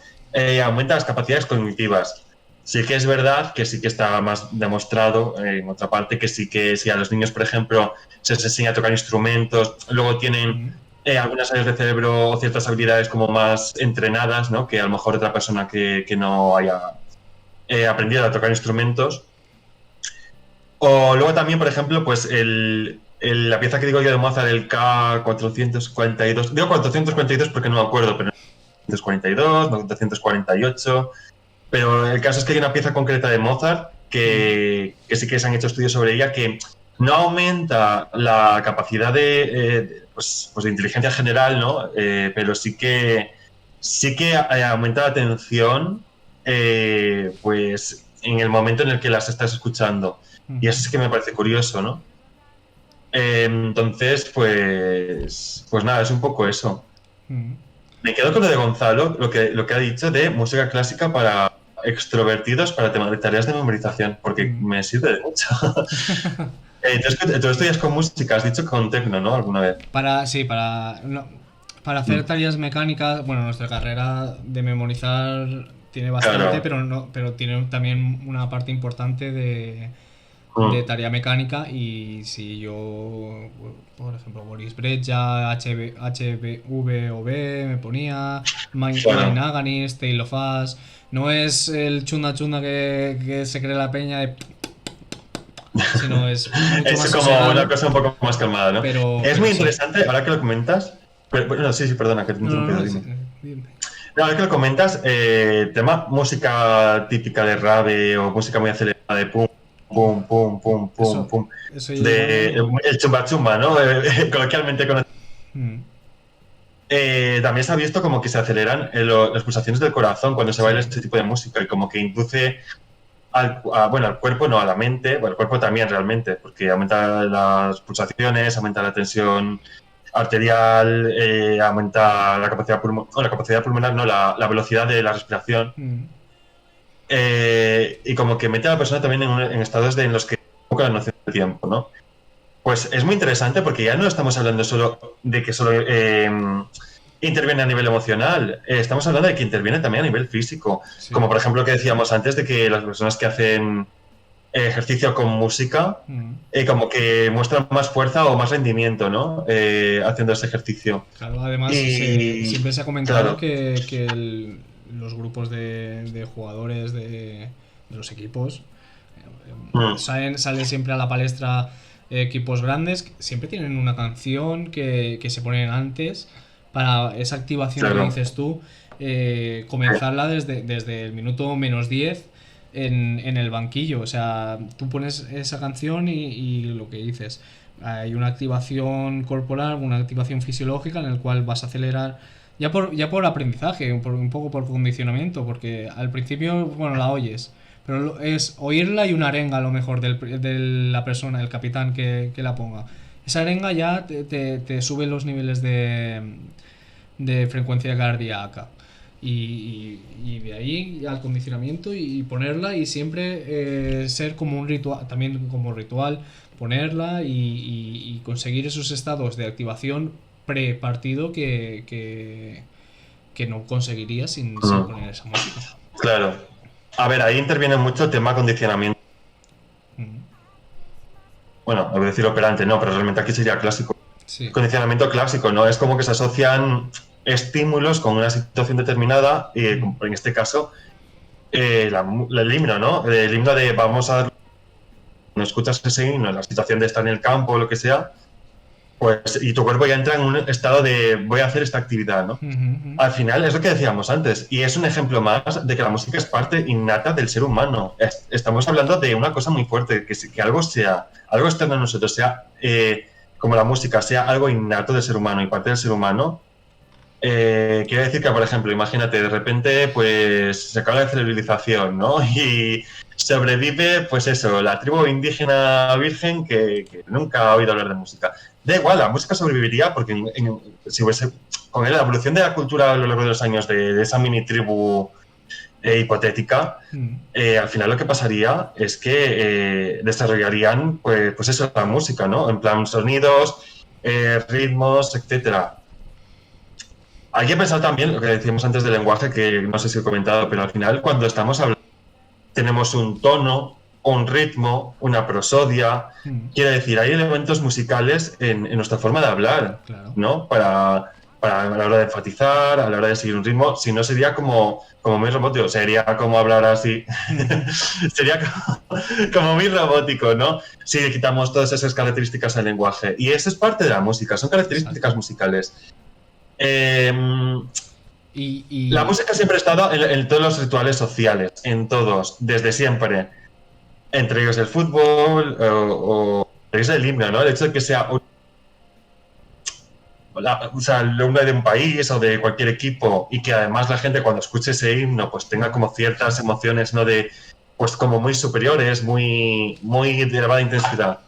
aumenta las capacidades cognitivas. Sí que es verdad que sí que está más demostrado, en otra parte, que sí que si a los niños, por ejemplo, se les enseña a tocar instrumentos, luego tienen algunas áreas de cerebro o ciertas habilidades como más entrenadas, ¿no? Que a lo mejor otra persona que no haya aprendido a tocar instrumentos. O luego también, por ejemplo, pues la pieza que digo yo de Mozart, el K442, digo 442 porque no me acuerdo, pero 442, 448, pero el caso es que hay una pieza concreta de Mozart que sí que se han hecho estudios sobre ella, que no aumenta la capacidad pues de inteligencia general, ¿no? Pero sí que aumenta la atención, pues en el momento en el que las estás escuchando. Y eso sí que me parece curioso, ¿no? Entonces, pues nada, es un poco eso. Me quedo con lo de Gonzalo, lo que ha dicho de música clásica para extrovertidos para tareas de memorización, porque me sirve de mucho. Tú estudias con música, has dicho con tecno, ¿no? Alguna vez. Sí, para hacer tareas mecánicas, bueno, nuestra carrera de memorizar tiene bastante, Claro. pero tiene también una parte importante de tarea mecánica. Y si yo, por ejemplo, Boris Brejcha, HVOB me ponía, Claro. Mine Aganis, Tale of Us, no es el chunda chunda que se cree la peña sino es mucho más Es como una sosegado, cosa un poco más calmada, ¿no? Es pero muy sí. interesante, ahora que lo comentas. Bueno, sí, perdona, que te he No, no, interrumpido, no, sí, dime. dime. No, ahora que lo comentas, tema música típica de rave o música muy acelerada de pum, pum, pum, pum, pum, Eso, pum. eso ya De igual. el chumba chumba, ¿no? Coloquialmente conocido. Mm, También se ha visto como que se aceleran las pulsaciones del corazón cuando se baila sí. este tipo de música y como que induce al cuerpo, no a la mente, bueno, al cuerpo también realmente, porque aumenta las pulsaciones, aumenta la tensión arterial, aumenta la capacidad pulmonar, no, la velocidad de la respiración, Mm, y como que mete a la persona también en estados en los que poco la noción del tiempo, ¿no? Pues es muy interesante porque ya no estamos hablando solo de que solo interviene a nivel emocional, estamos hablando de que interviene también a nivel físico, sí. como por ejemplo que decíamos antes de que las personas que hacen ejercicio con música Mm. como que muestran más fuerza o más rendimiento, ¿no? Haciendo ese ejercicio. Claro, además Y siempre se ha comentado claro, que los grupos de jugadores de los equipos mm, salen siempre a la palestra. Equipos grandes que siempre tienen una canción que se ponen antes para esa activación que claro, dices tú, comenzarla desde el minuto -10 en el banquillo. O sea, tú pones esa canción y lo que dices, hay una activación corporal, una activación fisiológica en el cual vas a acelerar ya por aprendizaje, un poco por condicionamiento, porque al principio, bueno, la oyes, pero es oírla y una arenga a lo mejor de la persona, el capitán que la ponga. Esa arenga ya te sube los niveles de frecuencia cardíaca. Y de ahí al condicionamiento y ponerla y siempre ser como un ritual, también como ritual, ponerla y conseguir esos estados de activación pre-partido que no conseguirías sin poner esa música. Claro. A ver, ahí interviene mucho el tema condicionamiento. Bueno, debo decir operante, no, pero realmente aquí sería clásico. Sí. Condicionamiento clásico, ¿no? Es como que se asocian estímulos con una situación determinada y en este caso el himno, ¿no? El himno de vamos a... No escuchas ese himno, la situación de estar en el campo o lo que sea, pues y tu cuerpo ya entra en un estado de voy a hacer esta actividad, ¿no? Al final es lo que decíamos antes y es un ejemplo más de que la música es parte innata del ser humano. Estamos hablando de una cosa muy fuerte, que algo sea, algo externo a nosotros, sea como la música, sea algo innato del ser humano y parte del ser humano. Quiere decir que, por ejemplo, imagínate, de repente pues se acaba la civilización, ¿no? Y sobrevive, pues eso, la tribu indígena virgen que nunca ha oído hablar de música. Da igual, la música sobreviviría porque si hubiese, con la evolución de la cultura a lo largo de los años de esa mini tribu hipotética, al final lo que pasaría es que desarrollarían, pues eso, la música, ¿no? En plan sonidos, ritmos, etcétera. Hay que pensar también lo que decíamos antes del lenguaje, que no sé si he comentado, pero al final cuando estamos hablando tenemos un tono, un ritmo, una prosodia. Quiere decir, hay elementos musicales en nuestra forma de hablar, claro, ¿no? Para a la hora de enfatizar, a la hora de seguir un ritmo, si no sería como muy robótico, sería como hablar así, sería como muy robótico, ¿no? Si le quitamos todas esas características al lenguaje. Y eso es parte de la música, son características musicales. La música siempre ha estado en todos los rituales sociales, en todos, desde siempre. Entre ellos el fútbol o el himno, ¿no? El hecho de que sea el himno de un país o de cualquier equipo y que además la gente cuando escuche ese himno pues tenga como ciertas emociones, ¿no? De, pues como muy superiores, muy de elevada intensidad.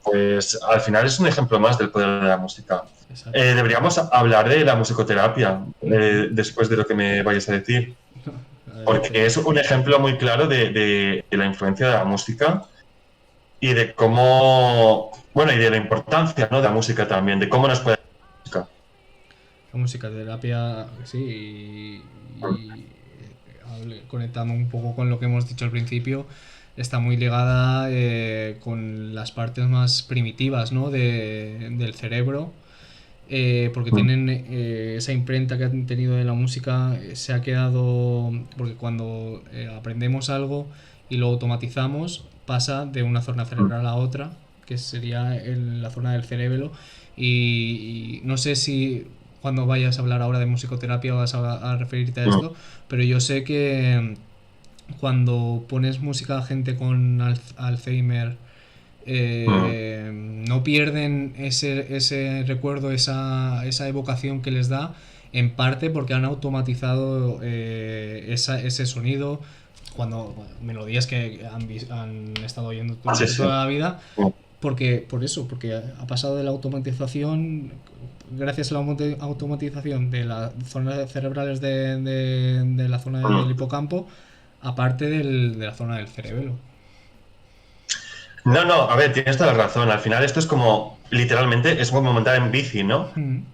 Pues al final es un ejemplo más del poder de la música. Deberíamos hablar de la musicoterapia después de lo que me vayas a decir, porque es un ejemplo muy claro de la influencia de la música y de cómo, bueno, y de la importancia, ¿no? De la música también, de cómo nos puede la música. La musicoterapia, sí, y conectando un poco con lo que hemos dicho al principio, está muy ligada con las partes más primitivas, ¿no? del cerebro, porque tienen esa imprenta que han tenido de la música, se ha quedado, porque cuando aprendemos algo y lo automatizamos, pasa de una zona cerebral a otra, que sería la zona del cerebro, y no sé si cuando vayas a hablar ahora de musicoterapia vas a referirte a esto, pero yo sé que cuando pones música a gente con Alzheimer, no pierden ese recuerdo, esa evocación que les da, en parte porque han automatizado ese sonido, cuando melodías que han estado oyendo toda la vida, porque ha pasado de la automatización, gracias a la automatización de las zonas cerebrales de la zona del hipocampo, aparte de la zona del cerebelo. No, a ver, tienes toda la razón. Al final esto es como, literalmente, es como montar en bici, ¿no?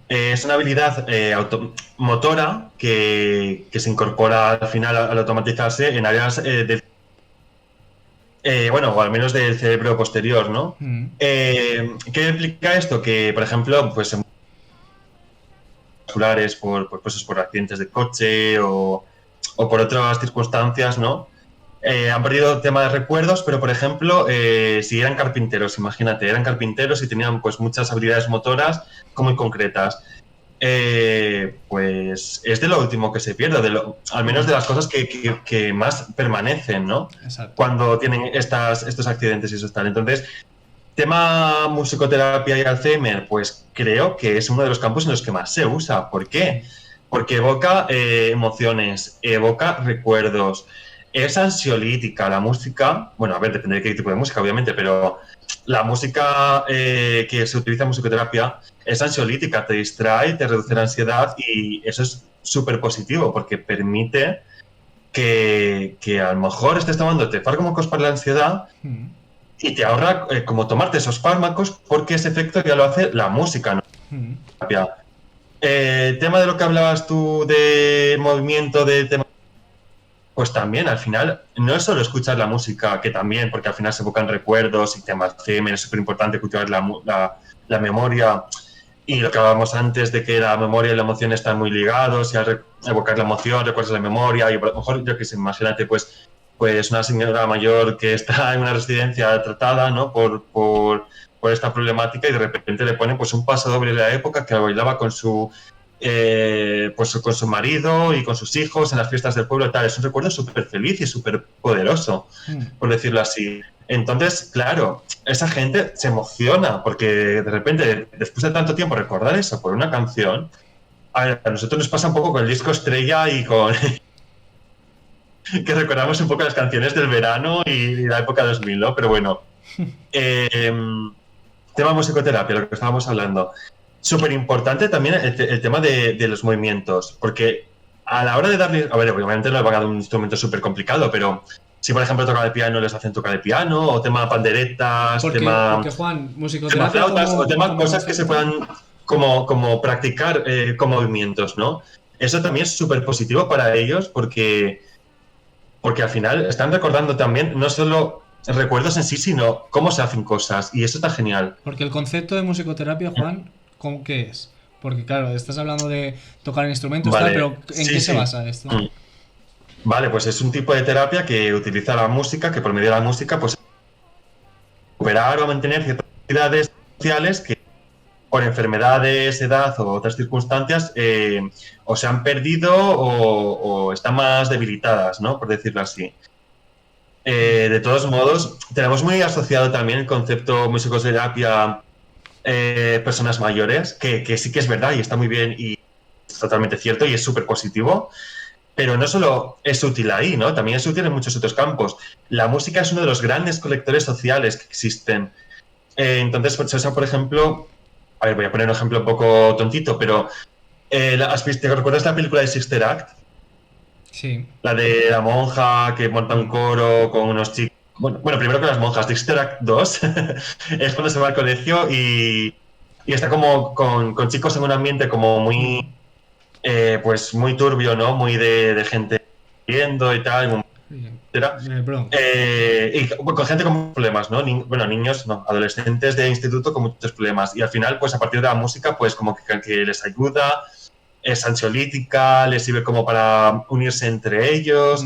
Es una habilidad motora que se incorpora al final al automatizarse en áreas bueno, o al menos del cerebro posterior, ¿no? ¿Qué implica esto? Que, por ejemplo, pues musculares por accidentes de coche o por otras circunstancias, ¿no? Han perdido tema de recuerdos, pero por ejemplo, si eran carpinteros, imagínate, eran carpinteros y tenían pues muchas habilidades motoras muy concretas. Pues es de lo último que se pierde, al menos de las cosas que más permanecen, ¿no? Exacto. Cuando tienen estos accidentes y eso tal. Entonces, tema musicoterapia y Alzheimer, pues creo que es uno de los campos en los que más se usa. ¿Por qué? Porque evoca emociones, evoca recuerdos, es ansiolítica. La música, bueno, a ver, depende de qué tipo de música, obviamente, pero la música que se utiliza en musicoterapia es ansiolítica, te distrae, te reduce la ansiedad y eso es súper positivo porque permite que a lo mejor estés tomándote fármacos para la ansiedad y te ahorra como tomarte esos fármacos porque ese efecto ya lo hace la música, ¿no? Tema de lo que hablabas tú de movimiento, de tema, pues también al final no es solo escuchar la música, que también, porque al final se evocan recuerdos y temas CM, es súper importante cultivar la memoria y lo que hablábamos antes de que la memoria y la emoción están muy ligados y al evocar la emoción recuerdas la memoria y a lo mejor, yo que sé, imagínate pues una señora mayor que está en una residencia tratada, ¿no? por esta problemática y de repente le ponen pues un paso doble de la época que bailaba con su pues con su marido y con sus hijos en las fiestas del pueblo y tal. Es un recuerdo súper feliz y súper poderoso, por decirlo así. Entonces, claro, esa gente se emociona porque de repente, después de tanto tiempo, recordar eso por una canción, a nosotros nos pasa un poco con el disco estrella y con que recordamos un poco las canciones del verano y la época 2000, ¿no? Pero bueno, tema musicoterapia, lo que estábamos hablando. Súper importante también el tema de los movimientos, porque a la hora de darle, a ver, obviamente no les van a dar un instrumento súper complicado, pero si por ejemplo tocan el piano, les hacen tocar el piano, o tema panderetas, porque Juan, tema flautas, o tema cosas que se puedan como practicar con movimientos, ¿no? Eso también es súper positivo para ellos porque al final están recordando también no solo recuerdos en sí, sino cómo se hacen cosas, y eso está genial. Porque el concepto de musicoterapia, Juan, ¿cómo qué es? Porque claro, estás hablando de tocar instrumentos, vale, tal, pero ¿en qué se basa esto? Vale, pues es un tipo de terapia que utiliza la música, que por medio de la música, pues recuperar o mantener ciertas actividades sociales que por enfermedades, edad o otras circunstancias o se han perdido o están más debilitadas, ¿no? Por decirlo así. De todos modos, tenemos muy asociado también el concepto musicoterapia personas mayores, que sí que es verdad y está muy bien y es totalmente cierto y es súper positivo, pero no solo es útil ahí, ¿no? También es útil en muchos otros campos. La música es uno de los grandes colectores sociales que existen. Entonces, pues, eso, por ejemplo, a ver, voy a poner un ejemplo un poco tontito, pero ¿te recuerdas la película de Sister Act? Sí. La de la monja que monta un coro con unos chicos. Bueno, primero que las monjas. Sister Act 2 es cuando se va al colegio y está como con chicos en un ambiente como muy pues muy turbio, ¿no? Muy de gente viendo y tal, etcétera. Y con gente con problemas, ¿no? Niños, no, adolescentes de instituto con muchos problemas. Y al final, pues a partir de la música, pues como que les ayuda, es ansiolítica, les sirve como para unirse entre ellos,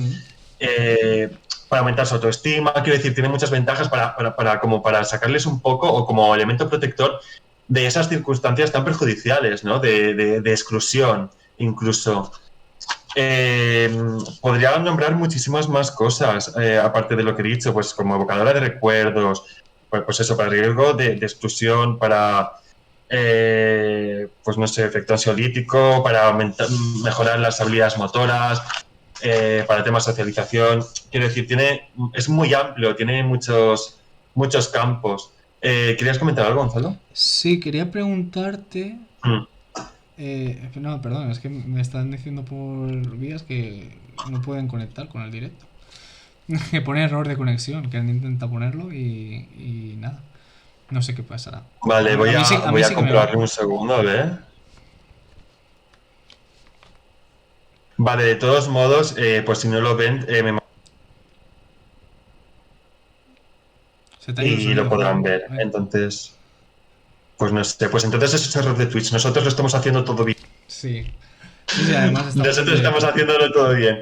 para aumentar su autoestima. Quiero decir, tiene muchas ventajas para sacarles un poco o como elemento protector de esas circunstancias tan perjudiciales, ¿no? De exclusión, incluso. Podría nombrar muchísimas más cosas, aparte de lo que he dicho, pues como evocadora de recuerdos, pues eso, para riesgo de exclusión, para, pues no sé, efecto ansiolítico, para mejorar las habilidades motoras, para temas de socialización. Quiero decir, es muy amplio, tiene muchos campos. ¿Querías comentar algo, Gonzalo? Sí, quería preguntarte... no, perdón, es que me están diciendo por vías que no pueden conectar con el directo. Que pone error de conexión, que han intentado ponerlo y nada. No sé qué pasará. Vale, voy a comprobarlo un segundo, a ver. Vale, de todos modos, pues si no lo ven, y lo podrán ver. Entonces, pues no sé, pues entonces eso es error de Twitch. Nosotros lo estamos haciendo todo bien. Sí. Sí, además nosotros estamos haciéndolo todo bien.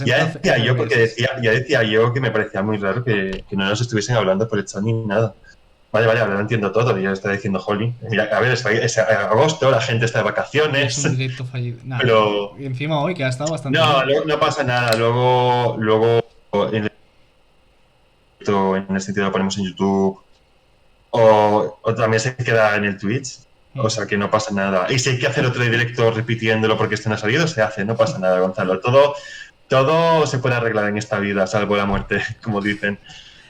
Ya decía yo que me parecía muy raro que no nos estuviesen hablando por el chat ni nada. Vale, ahora lo entiendo todo. Yo estaba diciendo, Holly, mira, a ver, es agosto, la gente está de vacaciones. Es un directo fallido. Nada, pero... Y encima hoy, que ha estado bastante bien. No pasa nada. Luego en el sentido lo ponemos en YouTube o también se queda en el Twitch. O sea que no pasa nada. Y si hay que hacer otro directo repitiéndolo porque este no ha salido, se hace, no pasa nada, Gonzalo. Todo todo se puede arreglar en esta vida, salvo la muerte, como dicen.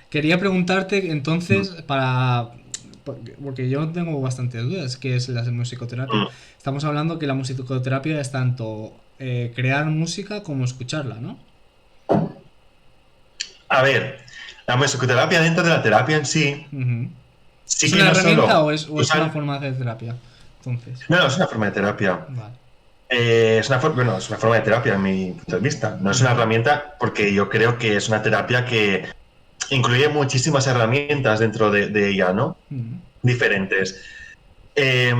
Quería preguntarte entonces, Mm, porque yo tengo bastantes dudas, ¿qué es la musicoterapia? mm. Estamos hablando que la musicoterapia es tanto crear música como escucharla, ¿no? A ver, la musicoterapia dentro de la terapia en sí, Ujú. sí ¿Es que una no herramienta solo o es una usan... forma de hacer terapia? Entonces, No, no, es una forma de terapia. vale. Bueno, es una forma de terapia en mi punto de vista. No es una Ujú, herramienta porque yo creo que es una terapia que incluye muchísimas herramientas dentro de ella, ¿no? ujú, Diferentes. Eh,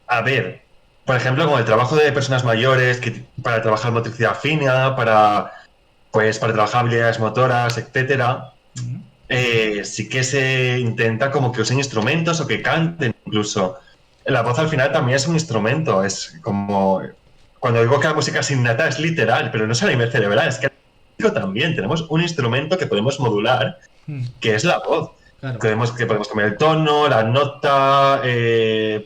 a ver, por ejemplo, con el trabajo de personas mayores, que, para trabajar motricidad fina, para trabajar habilidades motoras, etcétera, ujú. sí que se intenta como que usen instrumentos o que canten incluso. La voz al final también es un instrumento, es como... Cuando digo que la música es innata es literal, pero no es a nivel cerebral, es que también tenemos un instrumento que podemos modular, Mm, que es la voz. claro. Que podemos cambiar el tono, la nota,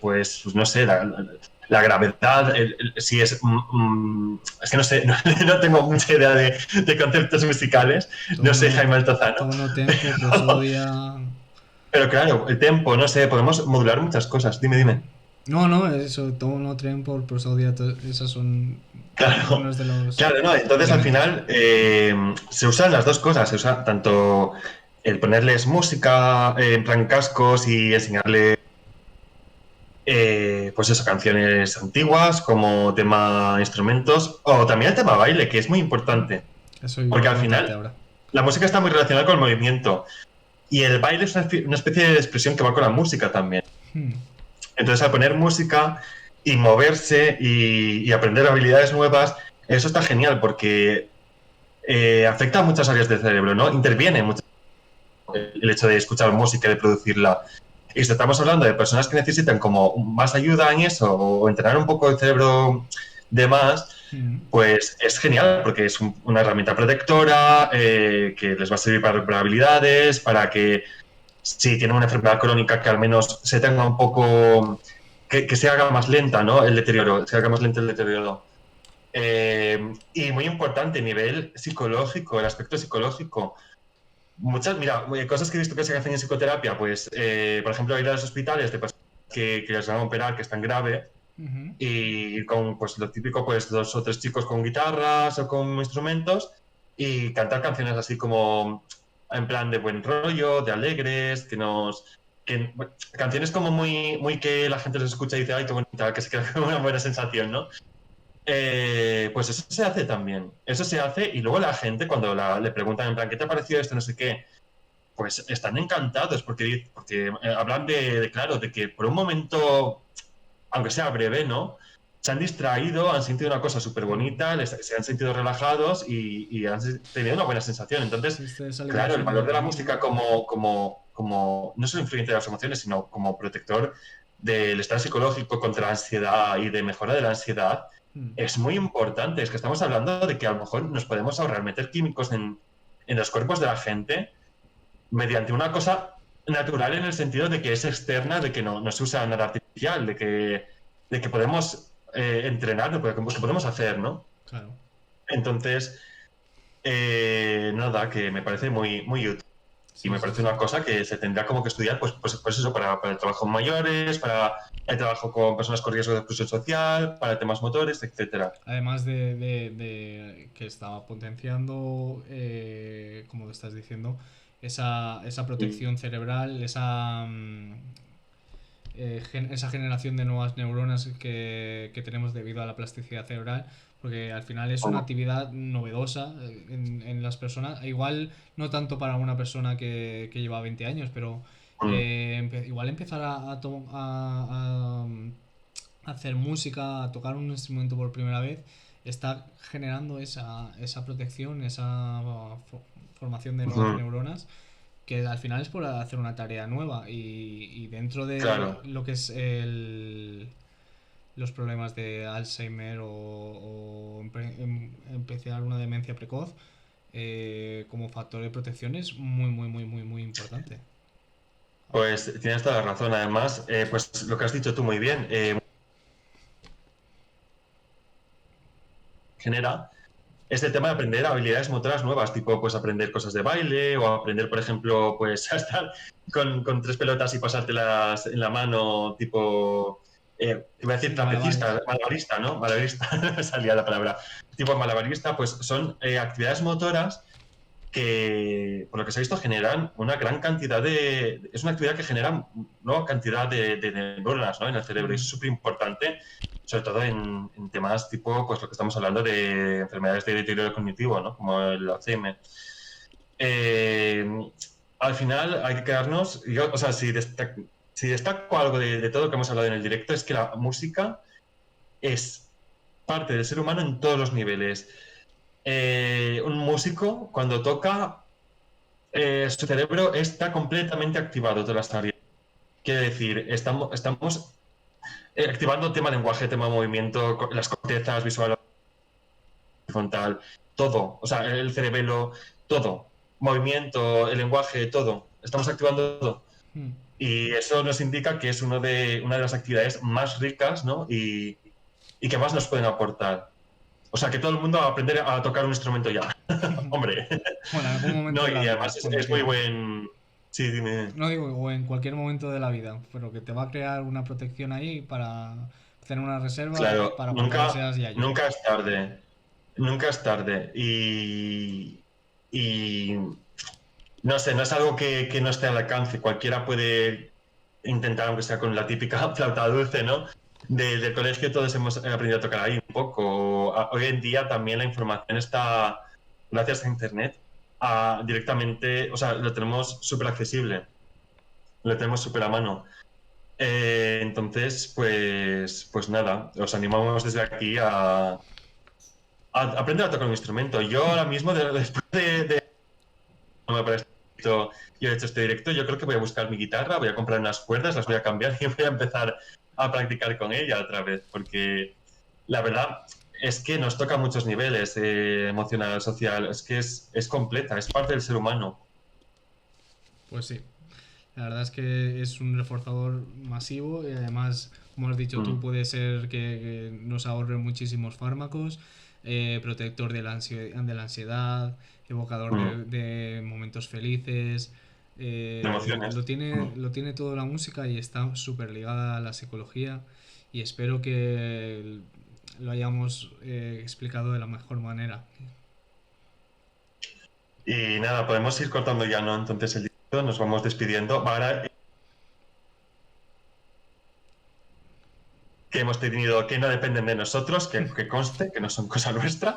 pues no sé, la gravedad, si es... es que no sé, no tengo mucha idea de conceptos musicales, no sé Tono, Jaime Altozano, tono, tempo, pero, prosodia. pero claro, el tempo, no sé, podemos modular muchas cosas. Dime, Mm. dime. No, no, eso, tono, tempo, prosodia, esas son Claro, algunos de los claro, no. Entonces al elementos. final se usan las dos cosas. Se usa tanto el ponerles música en plan cascos y enseñarles, pues eso, canciones antiguas como tema instrumentos o también el tema baile, que es muy importante. Eso iba a Porque al preguntarte final ahora. la música está muy relacionada con el movimiento y el baile es una especie de expresión que va con la música también. Hmm, Entonces, al poner música y moverse y aprender habilidades nuevas, eso está genial porque afecta a muchas áreas del cerebro, ¿no? Interviene mucho el hecho de escuchar música y de producirla. Y si estamos hablando de personas que necesitan como más ayuda en eso o entrenar un poco el cerebro de más, hmm. pues es genial porque es una herramienta protectora que les va a servir para recuperar habilidades, para que si tienen una enfermedad crónica que al menos se tenga un poco, que se haga más lenta, ¿no? El deterioro, se haga más lento el deterioro. Y muy importante, nivel psicológico, el aspecto psicológico. Muchas, mira, cosas que he visto que se hacen en psicoterapia, pues, por ejemplo, ir a los hospitales de personas que les van a operar, que están grave, Ujú. y con pues lo típico, pues dos o tres chicos con guitarras o con instrumentos y cantar canciones así como en plan de buen rollo, de alegres, bueno, canciones como muy que la gente los escucha y dice, ay, qué bonita, que se queda con una buena sensación, ¿no? Pues eso se hace también, eso se hace y luego la gente cuando le preguntan en plan, ¿qué te ha parecido esto? No sé qué, pues están encantados porque hablan claro, de que por un momento aunque sea breve, ¿no? Se han distraído, han sentido una cosa súper Mm. bonita, se han sentido relajados y han tenido una buena sensación. Entonces, Sí, esta claro, el liberación de valor de la dopamina. música como no solo influyente de las emociones, sino como protector del estado psicológico contra la ansiedad y de mejora de la ansiedad, Mm. es muy importante. Es que estamos hablando de que a lo mejor nos podemos ahorrar meter químicos en los cuerpos de la gente mediante una cosa natural en el sentido de que es externa, de que no se usa nada artificial, de que podemos entrenar, que podemos hacer, ¿no? Claro. Entonces, nada, que me parece muy útil. Y Sí, me sí, parece sí. una cosa que se tendrá como que estudiar, pues eso, para el trabajo con mayores, para el trabajo con personas con riesgo de exclusión social, para temas motores, etcétera. Además de que estaba potenciando, como estás diciendo, esa protección cerebral, esa generación de nuevas neuronas que tenemos debido a la plasticidad cerebral, porque al final es una actividad novedosa en las personas, igual no tanto para una persona que lleva 20 años, pero Mm, igual empezar a hacer música, a tocar un instrumento por primera vez, está generando esa protección, esa formación de nuevas mm, neuronas que al final es por hacer una tarea nueva y dentro de claro. lo que es los problemas de Alzheimer o empezar una demencia precoz, como factor de protección es muy, muy, muy, muy, muy importante. Pues tienes toda la razón. Además, pues lo que has dicho tú muy bien, genera. es el tema de aprender habilidades motoras nuevas, tipo pues aprender cosas de baile o aprender, por ejemplo, pues a estar con 3 pelotas y pasártelas en la mano, tipo, iba a decir Sí, trapecista, malabares. malabarista, ¿no? Malabarista, me salía la palabra. Tipo malabarista, pues son actividades motoras que, por lo que se ha visto, generan una gran cantidad de... Es una actividad que genera una cantidad de neuronas, ¿no? En el cerebro, y es súper importante, sobre todo en temas tipo, pues lo que estamos hablando de enfermedades de deterioro cognitivo, ¿no? Como el Alzheimer. Eh, Al final hay que quedarnos... O sea, si destaco algo de todo lo que hemos hablado en el directo, es que la música es parte del ser humano en todos los niveles. Un músico, cuando toca, su cerebro está completamente activado todas las áreas. Quiere decir, estamos activando tema lenguaje, tema movimiento, las cortezas visual, frontal, todo. O sea, el cerebelo, todo. Movimiento, el lenguaje, todo. Estamos activando todo. Mm. Y eso nos indica que es una de las actividades más ricas, ¿no? Y que más nos pueden aportar. O sea, que todo el mundo va a aprender a tocar un instrumento ya. Hombre. Bueno, en algún momento No, de la y vida, además cuando es muy quieras. buen... Sí, dime. No digo, o en cualquier momento de la vida, pero que te va a crear una protección ahí para tener una reserva Claro, para cuando seas yayo. nunca es tarde. Nunca es tarde. Y no sé, no es algo que no esté al alcance. Cualquiera puede intentar, aunque sea con la típica flauta dulce, ¿no? Del colegio todos hemos aprendido a tocar ahí un poco. Hoy en día también la información está, gracias a Internet, directamente, o sea, lo tenemos súper accesible, lo tenemos súper a mano. Entonces, pues nada, os animamos desde aquí a aprender a tocar un instrumento. Yo ahora mismo, después no me parece yo he hecho este directo, yo creo que voy a buscar mi guitarra, voy a comprar unas cuerdas, las voy a cambiar y voy a empezar a practicar con ella otra vez, porque la verdad es que nos toca a muchos niveles, emocional, social, es que es completa, es parte del ser humano. Pues sí, la verdad es que es un reforzador masivo y además, como has dicho tú, Mm, puede ser que nos ahorre muchísimos fármacos, protector de la ansiedad, evocador mm, de momentos felices. de emociones. Mm. Lo tiene toda la música y está súper ligada a la psicología y espero que lo hayamos explicado de la mejor manera. Y nada, podemos ir cortando ya, ¿no? Entonces el directo, nos vamos despidiendo. Ahora que hemos tenido que no dependen de nosotros, que conste, que no son cosa nuestra.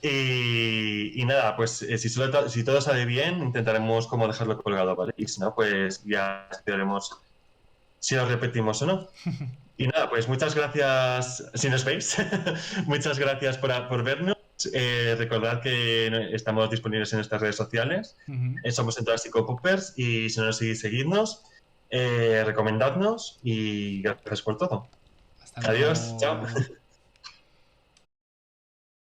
Y nada, pues si todo sale bien, intentaremos como dejarlo colgado, ¿vale? Y si no, pues ya veremos si lo repetimos o no. Y nada, pues muchas gracias, si nos veis, muchas gracias por vernos. Recordad que estamos disponibles en nuestras redes sociales. Ujú. Somos en todas Psicopoppers y si no nos seguís, seguidnos, recomendadnos y gracias por todo. Hasta Adiós, chao. luego.